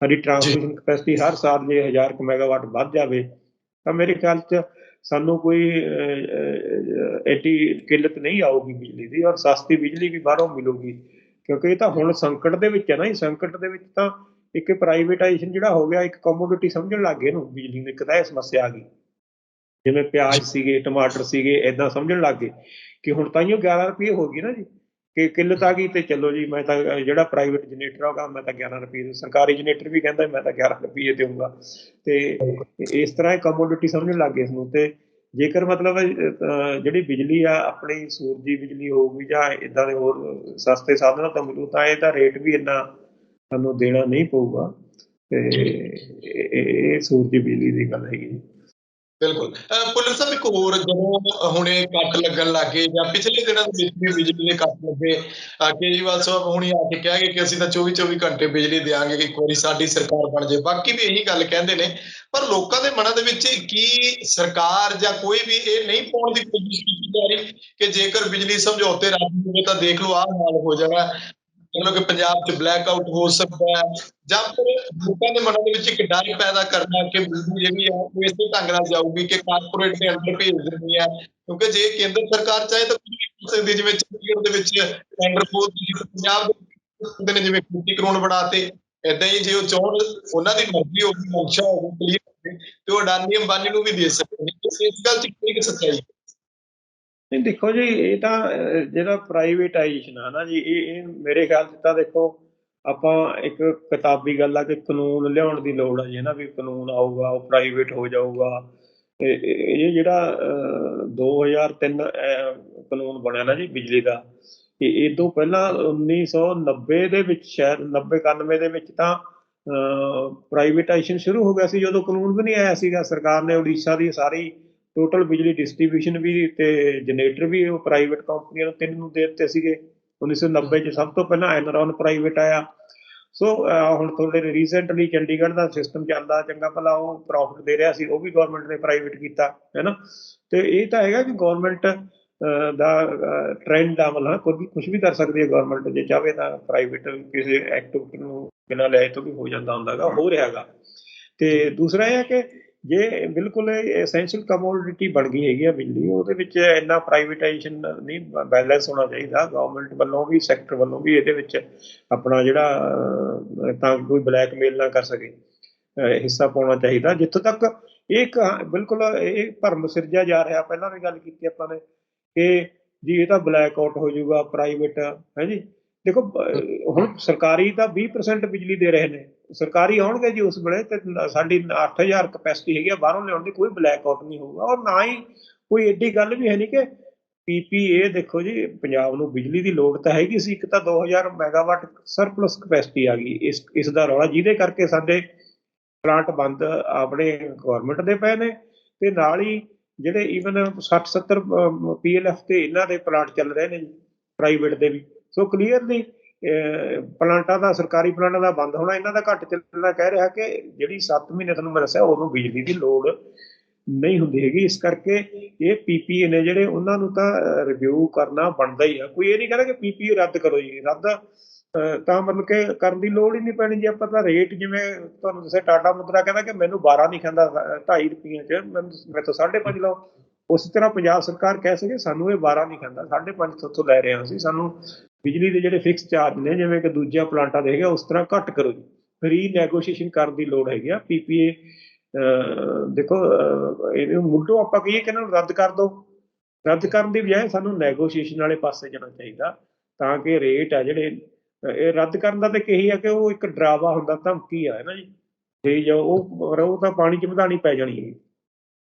ਸਾਡੀ ਟਰਾਂਸਮਿਸ਼ਨ ਕਪੈਸਿਟੀ ਹਰ ਸਾਲ ਜੇ 1000 ਮੈਗਾਵਾਟ ਵੱਧ ਜਾਵੇ ਤਾਂ ਮੇਰੇ ਖਿਆਲ 'ਚ ਸਾਨੂੰ ਕੋਈ ਐਡੀ ਕਿੱਲਤ ਨਹੀਂ ਆਊਗੀ ਬਿਜਲੀ ਦੀ, ਔਰ ਸਸਤੀ ਬਿਜਲੀ ਵੀ ਬਾਹਰੋਂ ਮਿਲੂਗੀ। ਕਿਉਂਕਿ ਇਹ ਤਾਂ ਹੁਣ ਸੰਕਟ ਦੇ ਵਿੱਚ ਹੈ ਨਾ ਜੀ। ਸੰਕਟ ਦੇ ਵਿੱਚ ਤਾਂ ਇੱਕ ਪ੍ਰਾਈਵੇਟਾਈਜੇਸ਼ਨ ਜਿਹੜਾ ਹੋ ਗਿਆ, ਇੱਕ ਕਮੋਡਿਟੀ ਸਮਝਣ ਲੱਗ ਗਏ ਇਹਨੂੰ ਬਿਜਲੀ ਨੂੰ। ਇੱਕ ਤਾਂ ਇਹ ਸਮੱਸਿਆ ਆ ਗਈ, ਜਿਵੇਂ ਪਿਆਜ਼ ਸੀਗੇ, ਟਮਾਟਰ ਸੀਗੇ, ਏਦਾਂ ਸਮਝਣ ਲੱਗ ਗਏ ਕਿ ਹੁਣ ਤਾਂ ਹੀ ਉਹ 11 ਰੁਪਏ ਹੋ ਗਈ ਨਾ ਜੀ, ਕਿ ਕਿੱਲਤ ਆ ਗਈ ਤੇ ਚਲੋ ਜੀ ਮੈਂ ਤਾਂ ਜਿਹੜਾ ਪ੍ਰਾਈਵੇਟ ਜਨਰੇਟਰ ਹੋਗਾ ਮੈਂ ਤਾਂ 11 ਰੁਪਏ, ਸਰਕਾਰੀ ਜਨਰੇਟਰ ਵੀ ਕਹਿੰਦਾ ਮੈਂ ਤਾਂ 11 ਰੁਪਏ ਦੇਊਂਗਾ। ਤੇ ਇਸ ਤਰ੍ਹਾਂ ਇਹ ਕਮੋਡਿਟੀ ਸਮਝਣ ਲੱਗ ਗਏ ਇਸਨੂੰ। ਤੇ ਜੇਕਰ ਮਤਲਬ ਜਿਹੜੀ ਬਿਜਲੀ ਆ ਆਪਣੀ ਸੂਰਜੀ ਬਿਜਲੀ ਹੋਊਗੀ ਜਾਂ ਇੱਦਾਂ ਦੇ ਹੋਰ ਸਸਤੇ ਸਾਧਨਾਂ ਤੋਂ ਮਿਲੂ, ਤਾਂ ਇਹਦਾ ਰੇਟ ਵੀ ਇੰਨਾ ਸਾਨੂੰ ਦੇਣਾ ਨਹੀਂ ਪਊਗਾ। ਤੇ ਇਹ ਸੂਰਜੀ ਬਿਜਲੀ ਦੀ ਗੱਲ ਹੈਗੀ ਜੀ। ਬਿਲਕੁਲ। ਭੁੱਲਰ ਸਾਹਿਬ, ਇੱਕ ਹੋਰ, ਜਦੋਂ ਹੁਣੇ ਕੱਟ ਲੱਗਣ ਲੱਗ ਗਏ ਜਾਂ ਪਿਛਲੇ ਦਿਨਾਂ ਦੇ ਵਿੱਚ ਵੀ ਬਿਜਲੀ ਦੇ ਕੱਟ ਲੱਗੇ, ਕੇਜਰੀਵਾਲ ਸਾਹਿਬ ਹੁਣੀ ਆ ਕੇ ਕਹਿ ਗਏ ਕਿ ਅਸੀਂ ਤਾਂ 24 ਘੰਟੇ ਬਿਜਲੀ ਦਿਆਂਗੇ, ਕਿ ਇੱਕ ਵਾਰੀ ਸਾਡੀ ਸਰਕਾਰ ਬਣ ਜਾਏ। ਬਾਕੀ ਵੀ ਇਹੀ ਗੱਲ ਕਹਿੰਦੇ ਨੇ, ਪਰ ਲੋਕਾਂ ਦੇ ਮਨਾਂ ਦੇ ਵਿੱਚ ਕੀ ਸਰਕਾਰ ਜਾਂ ਕੋਈ ਵੀ ਇਹ ਨਹੀਂ ਪਾਉਣ ਦੀ ਕੋਸ਼ਿਸ਼ ਕੀਤੀ ਜਾ ਰਹੀ ਕਿ ਜੇਕਰ ਬਿਜਲੀ ਸਮਝੌਤੇ ਰੱਦ ਹੋਵੇ ਤਾਂ ਦੇਖ ਲਓ ਆਹ ਹਾਲ ਹੋ ਜਾਣਾ, ਮਤਲਬ ਕਿ ਪੰਜਾਬ 'ਚ ਬਲੈਕ ਆਊਟ ਹੋ ਸਕਦਾ ਹੈ, ਜਾਂ ਫਿਰ ਲੋਕਾਂ ਦੇ ਮਨਾਂ ਦੇ ਵਿੱਚ ਇੱਕ ਡਰ ਪੈਦਾ ਕਰਨਾ ਕਿ ਬਿਜਲੀ ਜਿਹੜੀ ਹੈ ਉਹ ਇਸੇ ਢੰਗ ਨਾਲ ਜਾਊਗੀ ਕਿ ਕਾਰਪੋਰੇਟ ਦੇ ਅੰਦਰ ਭੇਜ ਦਿੰਦੀ ਹੈ। ਕਿਉਂਕਿ ਜੇ ਕੇਂਦਰ ਸਰਕਾਰ ਚਾਹੇ ਤਾਂ ਕੁਝ ਵੀ ਕਰ ਸਕਦੀ ਹੈ, ਜਿਵੇਂ ਚੰਡੀਗੜ੍ਹ ਦੇ ਵਿੱਚ ਟੈਂਡਰ ਖੋਲ ਦਿੱਤੀ, ਪੰਜਾਬ ਦੇ ਨੇ ਜਿਵੇਂ ਖੇਤੀ ਕਾਨੂੰਨ ਬਣਾਤੇ, ਏਦਾਂ ਹੀ ਜੇ ਉਹ ਚਾਹੁਣ, ਉਹਨਾਂ ਦੀ ਮਰਜ਼ੀ ਹੋਊਗੀ, ਮਨਸ਼ਾ ਹੋਊਗੀ ਕਲੀਅਰ, ਤੇ ਉਹ ਅਡਾਨੀ ਅੰਬਾਨੀ ਨੂੰ ਵੀ ਦੇ ਸਕਦੇ ਨੇ। ਇਸ ਗੱਲ 'ਚ ਕਿੰਨੀ ਕੁ ਸੱਚਾਈ? ਨਹੀਂ ਦੇਖੋ ਜੀ, ਇਹ ਤਾਂ ਜਿਹੜਾ ਪ੍ਰਾਈਵੇਟਾਈਜੇਸ਼ਨ ਆ ਨਾ ਜੀ, ਇਹ ਮੇਰੇ ਖਿਆਲ 'ਚ ਤਾਂ ਦੇਖੋ ਆਪਾਂ ਇੱਕ ਕਿਤਾਬੀ ਗੱਲ ਆ ਕਿ ਕਾਨੂੰਨ ਲਿਆਉਣ ਦੀ ਲੋੜ ਆ ਜੀ, ਹੈ ਨਾ, ਵੀ ਕਾਨੂੰਨ ਆਊਗਾ ਉਹ ਪ੍ਰਾਈਵੇਟ ਹੋ ਜਾਊਗਾ। ਤੇ ਇਹ ਜਿਹੜਾ 2003 ਕਾਨੂੰਨ ਬਣਿਆ ਨਾ ਜੀ ਬਿਜਲੀ ਦਾ, ਇਹ ਤੋਂ ਪਹਿਲਾਂ 1990 ਦੇ ਵਿੱਚ, ਸ਼ਾਇਦ 90 91 ਦੇ ਵਿੱਚ ਤਾਂ ਪ੍ਰਾਈਵੇਟਾਈਜੇਸ਼ਨ ਸ਼ੁਰੂ ਹੋ ਗਿਆ ਸੀ, ਜਦੋਂ ਕਾਨੂੰਨ ਵੀ ਨਹੀਂ ਆਇਆ ਸੀਗਾ। ਸਰਕਾਰ ਨੇ ਉੜੀਸਾ ਦੀ ਸਾਰੀ ਟੋਟਲ ਬਿਜਲੀ ਡਿਸਟ੍ਰੀਬਿਊਸ਼ਨ ਵੀ ਤੇ ਜਨਰੇਟਰ ਵੀ ਉਹ ਪ੍ਰਾਈਵੇਟ ਕੰਪਨੀਆਂ ਨੂੰ 3 ਨੂੰ ਦੇ ਦਿੱਤੇ ਸੀਗੇ। 1990 'ਚ ਸਭ ਤੋਂ ਪਹਿਲਾਂ ਐਨਰੋਨ ਪ੍ਰਾਈਵੇਟ ਆਇਆ। ਸੋ ਹੁਣ ਤੁਹਾਡੇ ਰੀਸੈਂਟਲੀ ਚੰਡੀਗੜ੍ਹ ਦਾ ਸਿਸਟਮ ਚੱਲਦਾ ਚੰਗਾ ਭਲਾ, ਉਹ ਪ੍ਰੋਫਿਟ ਦੇ ਰਿਹਾ ਸੀ, ਉਹ ਵੀ ਗੌਰਮੈਂਟ ਨੇ ਪ੍ਰਾਈਵੇਟ ਕੀਤਾ, ਹੈ ਨਾ। ਤੇ ਇਹ ਤਾਂ ਹੈਗਾ ਕਿ ਗੌਰਮੈਂਟ ਦਾ ਟ੍ਰੈਂਡ ਆ, ਮਤਲਬ ਕੁਛ ਵੀ ਕਰ ਸਕਦੀ ਹੈ ਗੌਰਮੈਂਟ, ਜੇ ਚਾਹਵੇ ਤਾਂ ਪ੍ਰਾਈਵੇਟ ਕਿਸੇ ਐਕਟਿਵਿਟੀ ਨੂੰ ਬਿਨਾਂ ਲਿਆਏ ਤੋਂ ਵੀ ਹੋ ਜਾਂਦਾ ਹੁੰਦਾ ਗਾ, ਹੋ ਰਿਹਾ ਗਾ। ਤੇ ਦੂਸਰਾ ਇਹ ਹੈ ਕਿ ਜੇ ਬਿਲਕੁਲ ਐਸੈਂਸ਼ੀਅਲ ਕਮੋਡਿਟੀ ਬਣ ਗਈ ਹੈਗੀ ਆ ਬਿਜਲੀ, ਉਹਦੇ ਵਿੱਚ ਇੰਨਾ ਪ੍ਰਾਈਵੇਟਾਈਜੇਸ਼ਨ ਨਹੀਂ, ਬੈਲੈਂਸ ਹੋਣਾ ਚਾਹੀਦਾ ਗਵਰਨਮੈਂਟ ਵੱਲੋਂ ਵੀ, ਸੈਕਟਰ ਵੱਲੋਂ ਵੀ ਇਹਦੇ ਵਿੱਚ ਆਪਣਾ ਜਿਹੜਾ, ਤਾਂ ਕੋਈ ਬਲੈਕਮੇਲ ਨਾ ਕਰ ਸਕੇ, ਹਿੱਸਾ ਪਾਉਣਾ ਚਾਹੀਦਾ। ਜਿੱਥੋਂ ਤੱਕ ਇਹ ਬਿਲਕੁਲ ਇਹ ਭਰਮ ਸਿਰਜਿਆ ਜਾ ਰਿਹਾ, ਪਹਿਲਾਂ ਵੀ ਗੱਲ ਕੀਤੀ ਆਪਾਂ ਨੇ ਕਿ ਜੀ ਇਹ ਤਾਂ ਬਲੈਕ ਆਊਟ ਹੋ ਜਾਊਗਾ ਪ੍ਰਾਈਵੇਟ, ਹੈ ਜੀ। ਦੇਖੋ ਹੁਣ ਸਰਕਾਰੀ ਤਾਂ 20% ਬਿਜਲੀ ਦੇ ਰਹੇ ਨੇ, ਸਰਕਾਰੀ ਆਉਣਗੇ ਜੀ ਉਸ ਵੇਲੇ, ਤੇ ਸਾਡੀ 8000 ਕਪੈਸਿਟੀ ਹੈਗੀ ਆ, ਬਾਹਰੋਂ ਲਿਆਉਣ ਦੀ ਕੋਈ ਬਲੈਕ ਆਊਟ ਨਹੀਂ ਹੋਊਗਾ। ਔਰ ਨਾ ਹੀ ਕੋਈ ਐਡੀ ਗੱਲ ਵੀ ਹੈ ਨਹੀਂ ਕਿ PPA, ਦੇਖੋ ਜੀ ਪੰਜਾਬ ਨੂੰ ਬਿਜਲੀ ਦੀ ਲੋੜ ਤਾਂ ਹੈਗੀ ਸੀ, ਇੱਕ ਤਾਂ 2000 ਮੈਗਾਵਾਟ ਸਰਪਲਸ ਕਪੈਸਿਟੀ ਆ ਗਈ, ਇਸ ਦਾ ਰੌਲਾ ਜਿਹਦੇ ਕਰਕੇ ਸਾਡੇ ਪਲਾਂਟ ਬੰਦ ਆਪਣੇ ਗੌਰਮੈਂਟ ਦੇ ਪਏ ਨੇ, ਤੇ ਨਾਲ ਹੀ ਜਿਹੜੇ ਈਵਨ 60-70 PLF ਤੇ ਇਹਨਾਂ ਦੇ ਪਲਾਂਟ ਚੱਲ ਰਹੇ ਨੇ ਜੀ, ਪ੍ਰਾਈਵੇਟ ਦੇ ਵੀ। ਸੋ ਕਲੀਅਰਲੀ ਪਲਾਂਟਾਂ ਦਾ, ਸਰਕਾਰੀ ਪਲਾਂਟਾਂ ਦਾ ਬੰਦ ਹੋਣਾ, ਇਹਨਾਂ ਦਾ ਘੱਟ ਚੱਲਣਾ ਕਹਿ ਰਿਹਾ ਕਿ ਜਿਹੜੀ 7 ਮਹੀਨੇ ਤੁਹਾਨੂੰ ਮੈਂ ਦੱਸਿਆ ਉਦੋਂ ਬਿਜਲੀ ਦੀ ਲੋੜ ਨਹੀਂ ਹੁੰਦੀ ਹੈਗੀ। ਇਸ ਕਰਕੇ ਇਹ PPA ਨੇ ਜਿਹੜੇ, ਉਹਨਾਂ ਨੂੰ ਤਾਂ ਰਿਵਿਊ ਕਰਨਾ ਬਣਦਾ ਹੀ ਆ। ਕੋਈ ਇਹ ਨਹੀਂ ਕਹਿੰਦਾ ਕਿ PPA ਰੱਦ ਕਰੋ ਜੀ, ਰੱਦ ਤਾਂ ਮਤਲਬ ਕਿ ਕਰਨ ਦੀ ਲੋੜ ਹੀ ਨਹੀਂ ਪੈਣੀ ਜੀ। ਆਪਾਂ ਤਾਂ ਰੇਟ, ਜਿਵੇਂ ਤੁਹਾਨੂੰ ਦੱਸਿਆ ਟਾਟਾ ਮੁੰਦਰਾ ਕਹਿੰਦਾ ਕਿ ਮੈਨੂੰ 12 ਨਹੀਂ ਖਾਂਦਾ 2.5 ਰੁਪਈਆਂ 'ਚ, ਮੈਂ ਤਾਂ 5.5 ਲਓ। ਉਸੇ ਤਰ੍ਹਾਂ ਪੰਜਾਬ ਸਰਕਾਰ ਕਹਿ ਸਕੇ ਸਾਨੂੰ ਇਹ 12 ਨਹੀਂ ਖਾਂਦਾ, 5.5 ਉੱਥੋਂ ਲੈ ਰਹੇ ਹਾਂ ਅਸੀਂ, ਸਾਨੂੰ ਬਿਜਲੀ ਦੇ ਜਿਹੜੇ ਫਿਕਸ ਚਾਰਜ ਨੇ ਜਿਵੇਂ ਕਿ ਦੂਜਿਆਂ ਪਲਾਂਟਾਂ ਦੇ ਹੈਗੇ ਉਸ ਤਰ੍ਹਾਂ ਘੱਟ ਕਰੋ ਜੀ। ਰੀਨੈਗੋਸ਼ੀਏਸ਼ਨ ਕਰਨ ਦੀ ਲੋੜ ਹੈਗੀ ਆ। PPA ਦੇਖੋ ਇਹਨੂੰ ਮੁੱਢੋਂ ਆਪਾਂ ਕਹੀਏ ਕਿ ਇਹਨਾਂ ਨੂੰ ਰੱਦ ਕਰ ਦਿਓ, ਰੱਦ ਕਰਨ ਦੀ ਬਜਾਏ ਸਾਨੂੰ ਨੈਗੋਸ਼ੀਏਸ਼ਨ ਵਾਲੇ ਪਾਸੇ ਜਾਣਾ ਚਾਹੀਦਾ, ਤਾਂ ਕਿ ਰੇਟ ਆ ਜਿਹੜੇ ਇਹ ਰੱਦ ਕਰਨ ਦਾ ਤਾਂ ਇਹੀ ਆ ਕਿ ਉਹ ਇੱਕ ਡਰਾਵਾ ਹੁੰਦਾ, ਧਮਕੀ ਆ, ਹੈ ਨਾ ਜੀ। ਤੇ ਜੋ ਉਹ ਤਾਂ ਪਾਣੀ 'ਚ ਵਧਾਉਣੀ ਪੈ ਜਾਣੀ ਹੈ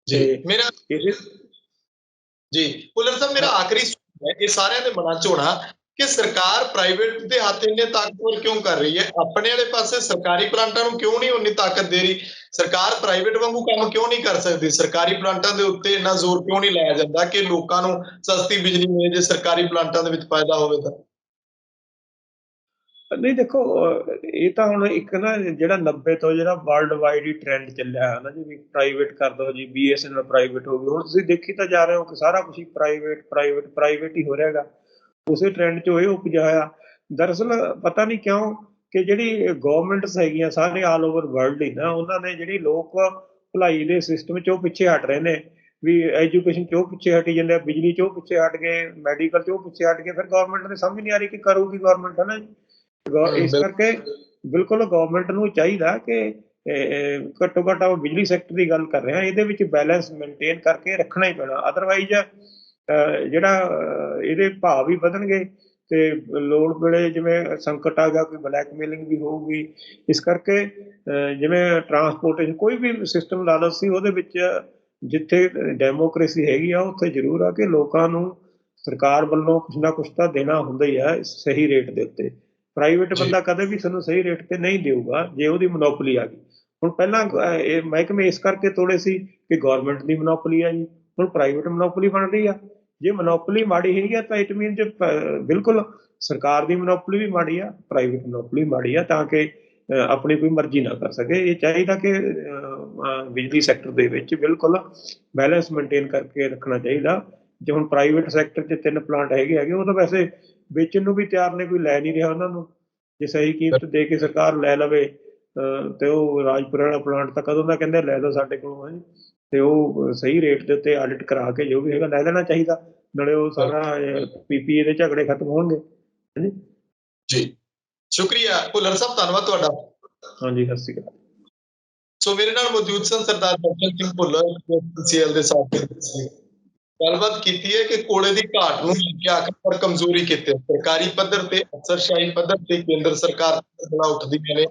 ਜੀ ਤੇ ਮੇਰਾ ਇਹ ਜੀ ਭੁੱਲਰ ਸਾਹਿਬ, ਮੇਰਾ ਆਖਰੀ ਸਵਾਲ ਹੈ, ਇਹ ਸਾਰਿਆਂ ਦੇ ਮਨਾਂ 'ਚ ਹੋਣਾ ਕਿ ਸਰਕਾਰ ਪ੍ਰਾਈਵੇਟ ਦੇ ਹੱਥ ਇੰਨੇ ਤਾਕਤਵਰ ਕਿਉਂ ਕਰ ਰਹੀ ਹੈ? ਆਪਣੇ ਵਾਲੇ ਪਾਸੇ ਸਰਕਾਰੀ ਪਲਾਂਟਾਂ ਨੂੰ ਕਿਉਂ ਨਹੀਂ ਉਨੀ ਤਾਕਤ ਦੇ ਰਹੀ? ਸਰਕਾਰ ਪ੍ਰਾਈਵੇਟ ਵਾਂਗੂ ਕੰਮ ਕਿਉਂ ਨਹੀਂ ਕਰ ਸਕਦੀ? ਸਰਕਾਰੀ ਪਲਾਂਟਾਂ ਦੇ ਉੱਤੇ ਇੰਨਾ ਜ਼ੋਰ ਕਿਉਂ ਨਹੀਂ ਲਾਇਆ ਜਾਂਦਾ ਕਿ ਲੋਕਾਂ ਨੂੰ ਸਸਤੀ ਬਿਜਲੀ ਮਿਲੇ ਜੇ ਸਰਕਾਰੀ ਪਲਾਂਟਾਂ ਦੇ ਵਿੱਚ ਫਾਇਦਾ ਹੋਵੇ ਤਾਂ? ਨਹੀਂ ਦੇਖੋ, ਇਹ ਤਾਂ ਹੁਣ ਇੱਕ ਨਾ ਜਿਹੜਾ 90 ਤੋਂ ਜਿਹੜਾ ਵਰਲਡ ਵਾਈਡ ਹੀ ਟ੍ਰੈਂਡ ਚੱਲਿਆ ਹੈ ਨਾ ਜੀ, ਵੀ ਪ੍ਰਾਈਵੇਟ ਕਰ ਦਿਓ ਜੀ, BSNL ਪ੍ਰਾਈਵੇਟ ਹੋ ਗਈ। ਹੁਣ ਤੁਸੀਂ ਦੇਖੀ ਤਾਂ ਜਾ ਰਹੇ ਹੋ ਕਿ ਸਾਰਾ ਕੁਛ ਹੀ ਪ੍ਰਾਈਵੇਟ ਹੀ ਹੋ ਰਿਹਾ ਹੈਗਾ। ਉਸੇ ਟ੍ਰੈਂਡ 'ਚ ਇਹ ਉਪਜਿਆ ਹੋਇਆ। ਦਰਅਸਲ ਪਤਾ ਨਹੀਂ ਕਿਉਂ ਕਿ ਜਿਹੜੀ ਗਵਰਨਮੈਂਟਸ ਹੈਗੀਆਂ ਸਾਰੇ ਆਲ ਓਵਰ ਵਰਲਡ ਹੀ ਨਾ, ਉਹਨਾਂ ਨੇ ਜਿਹੜੀ ਲੋਕ ਭਲਾਈ ਦੇ ਸਿਸਟਮ 'ਚੋਂ ਪਿੱਛੇ ਹਟ ਰਹੇ ਨੇ, ਵੀ ਐਜੂਕੇਸ਼ਨ 'ਚੋਂ ਪਿੱਛੇ ਹਟੀ ਜਾਂਦੇ ਆ, ਬਿਜਲੀ 'ਚੋਂ ਪਿੱਛੇ ਹਟ ਗਏ, ਮੈਡੀਕਲ 'ਚੋਂ ਪਿੱਛੇ ਹਟ ਗਏ। ਫਿਰ ਗਵਰਨਮੈਂਟ ਨੇ ਸਮਝ ਨਹੀਂ ਆ ਰਹੀ ਕਿ ਕਰੂਗੀ ਗਵਰਨਮੈਂਟ, ਹੈ ਨਾ ਜੀ। ਇਸ ਕਰਕੇ ਬਿਲਕੁਲ ਗਵਰਨਮੈਂਟ ਨੂੰ ਚਾਹੀਦਾ ਕਿ ਘੱਟੋ ਘੱਟ ਆਪਾਂ ਬਿਜਲੀ ਸੈਕਟਰ ਦੀ ਗੱਲ ਕਰ ਰਹੇ ਹਾਂ, ਇਹਦੇ ਵਿੱਚ ਬੈਲੈਂਸ ਮੇਨਟੇਨ ਕਰਕੇ ਰੱਖਣਾ ਹੀ ਪੈਣਾ। ਅਦਰਵਾਈਜ਼ ਜਿਹੜਾ ਇਹਦੇ ਭਾਅ ਵੀ ਵਧਣਗੇ ਤੇ ਲੋੜ ਵੇਲੇ ਜਿਵੇਂ ਸੰਕਟ ਆ ਗਿਆ, ਕੋਈ ਬਲੈਕਮੇਲਿੰਗ ਵੀ ਹੋਊਗੀ। ਇਸ ਕਰਕੇ ਜਿਵੇਂ ਟਰਾਂਸਪੋਰਟੇਸ਼ਨ ਕੋਈ ਵੀ ਸਿਸਟਮ ਲਾ ਲਓ ਸੀ, ਉਹਦੇ ਵਿੱਚ ਜਿੱਥੇ ਡੈਮੋਕ੍ਰੇਸੀ ਹੈਗੀ ਆ ਉੱਥੇ ਜ਼ਰੂਰ ਆ ਕਿ ਲੋਕਾਂ ਨੂੰ ਸਰਕਾਰ ਵੱਲੋਂ ਕੁਛ ਨਾ ਕੁਛ ਤਾਂ ਦੇਣਾ ਹੁੰਦਾ ਹੀ ਆ ਸਹੀ ਰੇਟ ਦੇ ਉੱਤੇ। ਪ੍ਰਾਈਵੇਟ ਬੰਦਾ ਕਦੇ ਵੀ ਤੁਹਾਨੂੰ ਸਹੀ ਰੇਟ ਤੇ ਨਹੀਂ ਦੇਊਗਾ ਜੇ ਉਹਦੀ ਮੋਨੋਪੋਲੀ ਆ ਗਈ। ਹੁਣ ਪਹਿਲਾਂ ਇਹ ਮਹਿਕਮੇ ਇਸ ਕਰਕੇ ਤੋੜੇ ਸੀ ਕਿ ਗਵਰਨਮੈਂਟ ਦੀ ਮੋਨੋਪੋਲੀ ਆ ਜੀ, ਹੁਣ ਪ੍ਰਾਈਵੇਟ ਮੋਨੋਪੋਲੀ ਬਣ ਰਹੀ ਆ। ਜੇ ਮੋਨੋਪੋਲੀ ਮਾੜੀ ਹੈਗੀ ਆ ਤਾਂ ਇਟ ਮੀਨ ਜੇ ਬਿਲਕੁਲ ਸਰਕਾਰ ਦੀ ਮੋਨੋਪੋਲੀ ਵੀ ਮਾੜੀ ਆ, ਪ੍ਰਾਈਵੇਟ ਮੋਨੋਪੋਲੀ ਮਾੜੀ ਆ, ਤਾਂ ਕਿ ਆਪਣੀ ਕੋਈ ਮਰਜ਼ੀ ਨਾ ਕਰ ਸਕੇ। ਇਹ ਚਾਹੀਦਾ ਕਿ ਬਿਜਲੀ ਸੈਕਟਰ ਦੇ ਵਿੱਚ ਬਿਲਕੁਲ ਬੈਲੈਂਸ ਮੇਨਟੇਨ ਕਰਕੇ ਰੱਖਣਾ ਚਾਹੀਦਾ। ਜੇ ਹੁਣ ਪ੍ਰਾਈਵੇਟ ਸੈਕਟਰ 'ਚ 3 ਪਲਾਂਟ ਹੈਗੇ ਉਹ ਤਾਂ ਵੈਸੇ ਵੇਚਣ ਨੂੰ ਵੀ ਤਿਆਰ ਨੇ, ਕੋਈ ਲੈ ਨਹੀਂ ਰਿਹਾ ਉਹਨਾਂ ਨੂੰ। ਜੇ ਸਹੀ ਕੀਮਤ ਦੇ ਕੇ ਸਰਕਾਰ ਲੈ ਲਵੇ ਤੇ ਉਹ ਰਾਜਪੁਰ ਵਾਲਾ ਪਲਾਂਟ ਤਾਂ ਕਦੋਂ ਦਾ ਕਹਿੰਦੇ ਲੈ ਲਓ ਸਾਡੇ ਕੋਲੋਂ, ਹੈ ਤੇ ਉਹ ਸਹੀ ਰੇਟ ਦੇ ਉੱਤੇ ਆਡਿਟ ਕਰਾ ਕੇ ਜੋ ਵੀ ਹੈਗਾ ਲੈ ਲੈਣਾ ਚਾਹੀਦਾ। ਨਾਲੇ ਉਹ ਸਾਰਾ PPA ਦੇ ਝਗੜੇ ਖਤਮ ਹੋਣਗੇ। ਹਾਂਜੀ ਜੀ, ਸ਼ੁਕਰੀਆ ਭੁੱਲਰ ਸਾਹਿਬ, ਧੰਨਵਾਦ ਤੁਹਾਡਾ। ਹਾਂਜੀ, ਸਤਿ ਸ਼੍ਰੀ ਅਕਾਲ। ਸੋ ਮੇਰੇ ਨਾਲ ਮੌਜੂਦ ਸਨ ਸਰਦਾਰ ਦਰਸ਼ਨ ਸਿੰਘ ਭੁੱਲਰ, CL ਦੇ ਸਾਥੀ। ਗੱਲਬਾਤ ਕੀਤੀ ਹੈ ਕਿ ਕੋਲੇ ਦੀ ਘਾਟ ਨੂੰ ਲੈ ਕੇ ਆਖਰ ਕਮਜ਼ੋਰੀ ਕਿਤੇ ਸਰਕਾਰੀ ਪੱਧਰ ਤੇ, ਅਫਸਰਸ਼ਾਹੀ ਪੱਧਰ ਤੇ ਕੇਂਦਰ ਸਰਕਾਰ ਬੜਾ ਉੱਠਦੀਆਂ ਨੇ।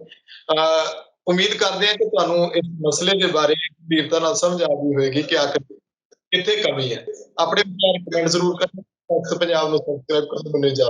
ਉਮੀਦ ਕਰਦੇ ਹਾਂ ਕਿ ਤੁਹਾਨੂੰ ਇਸ ਮਸਲੇ ਦੇ ਬਾਰੇ ਗੰਭੀਰਤਾ ਨਾਲ ਸਮਝ ਆ ਗਈ ਹੋਏਗੀ ਕਿ ਆਖਰ ਕਿੱਥੇ ਕਮੀ ਹੈ। ਆਪਣੇ ਵਿਚਾਰ ਕਮੈਂਟ ਜ਼ਰੂਰ ਕਰਨਾ। ਪੰਜਾਬ ਨੂੰ ਸਬਸਕ੍ਰਾਈਬ ਕਰਨ ਨੂੰ ਨਹੀਂ ਜਾ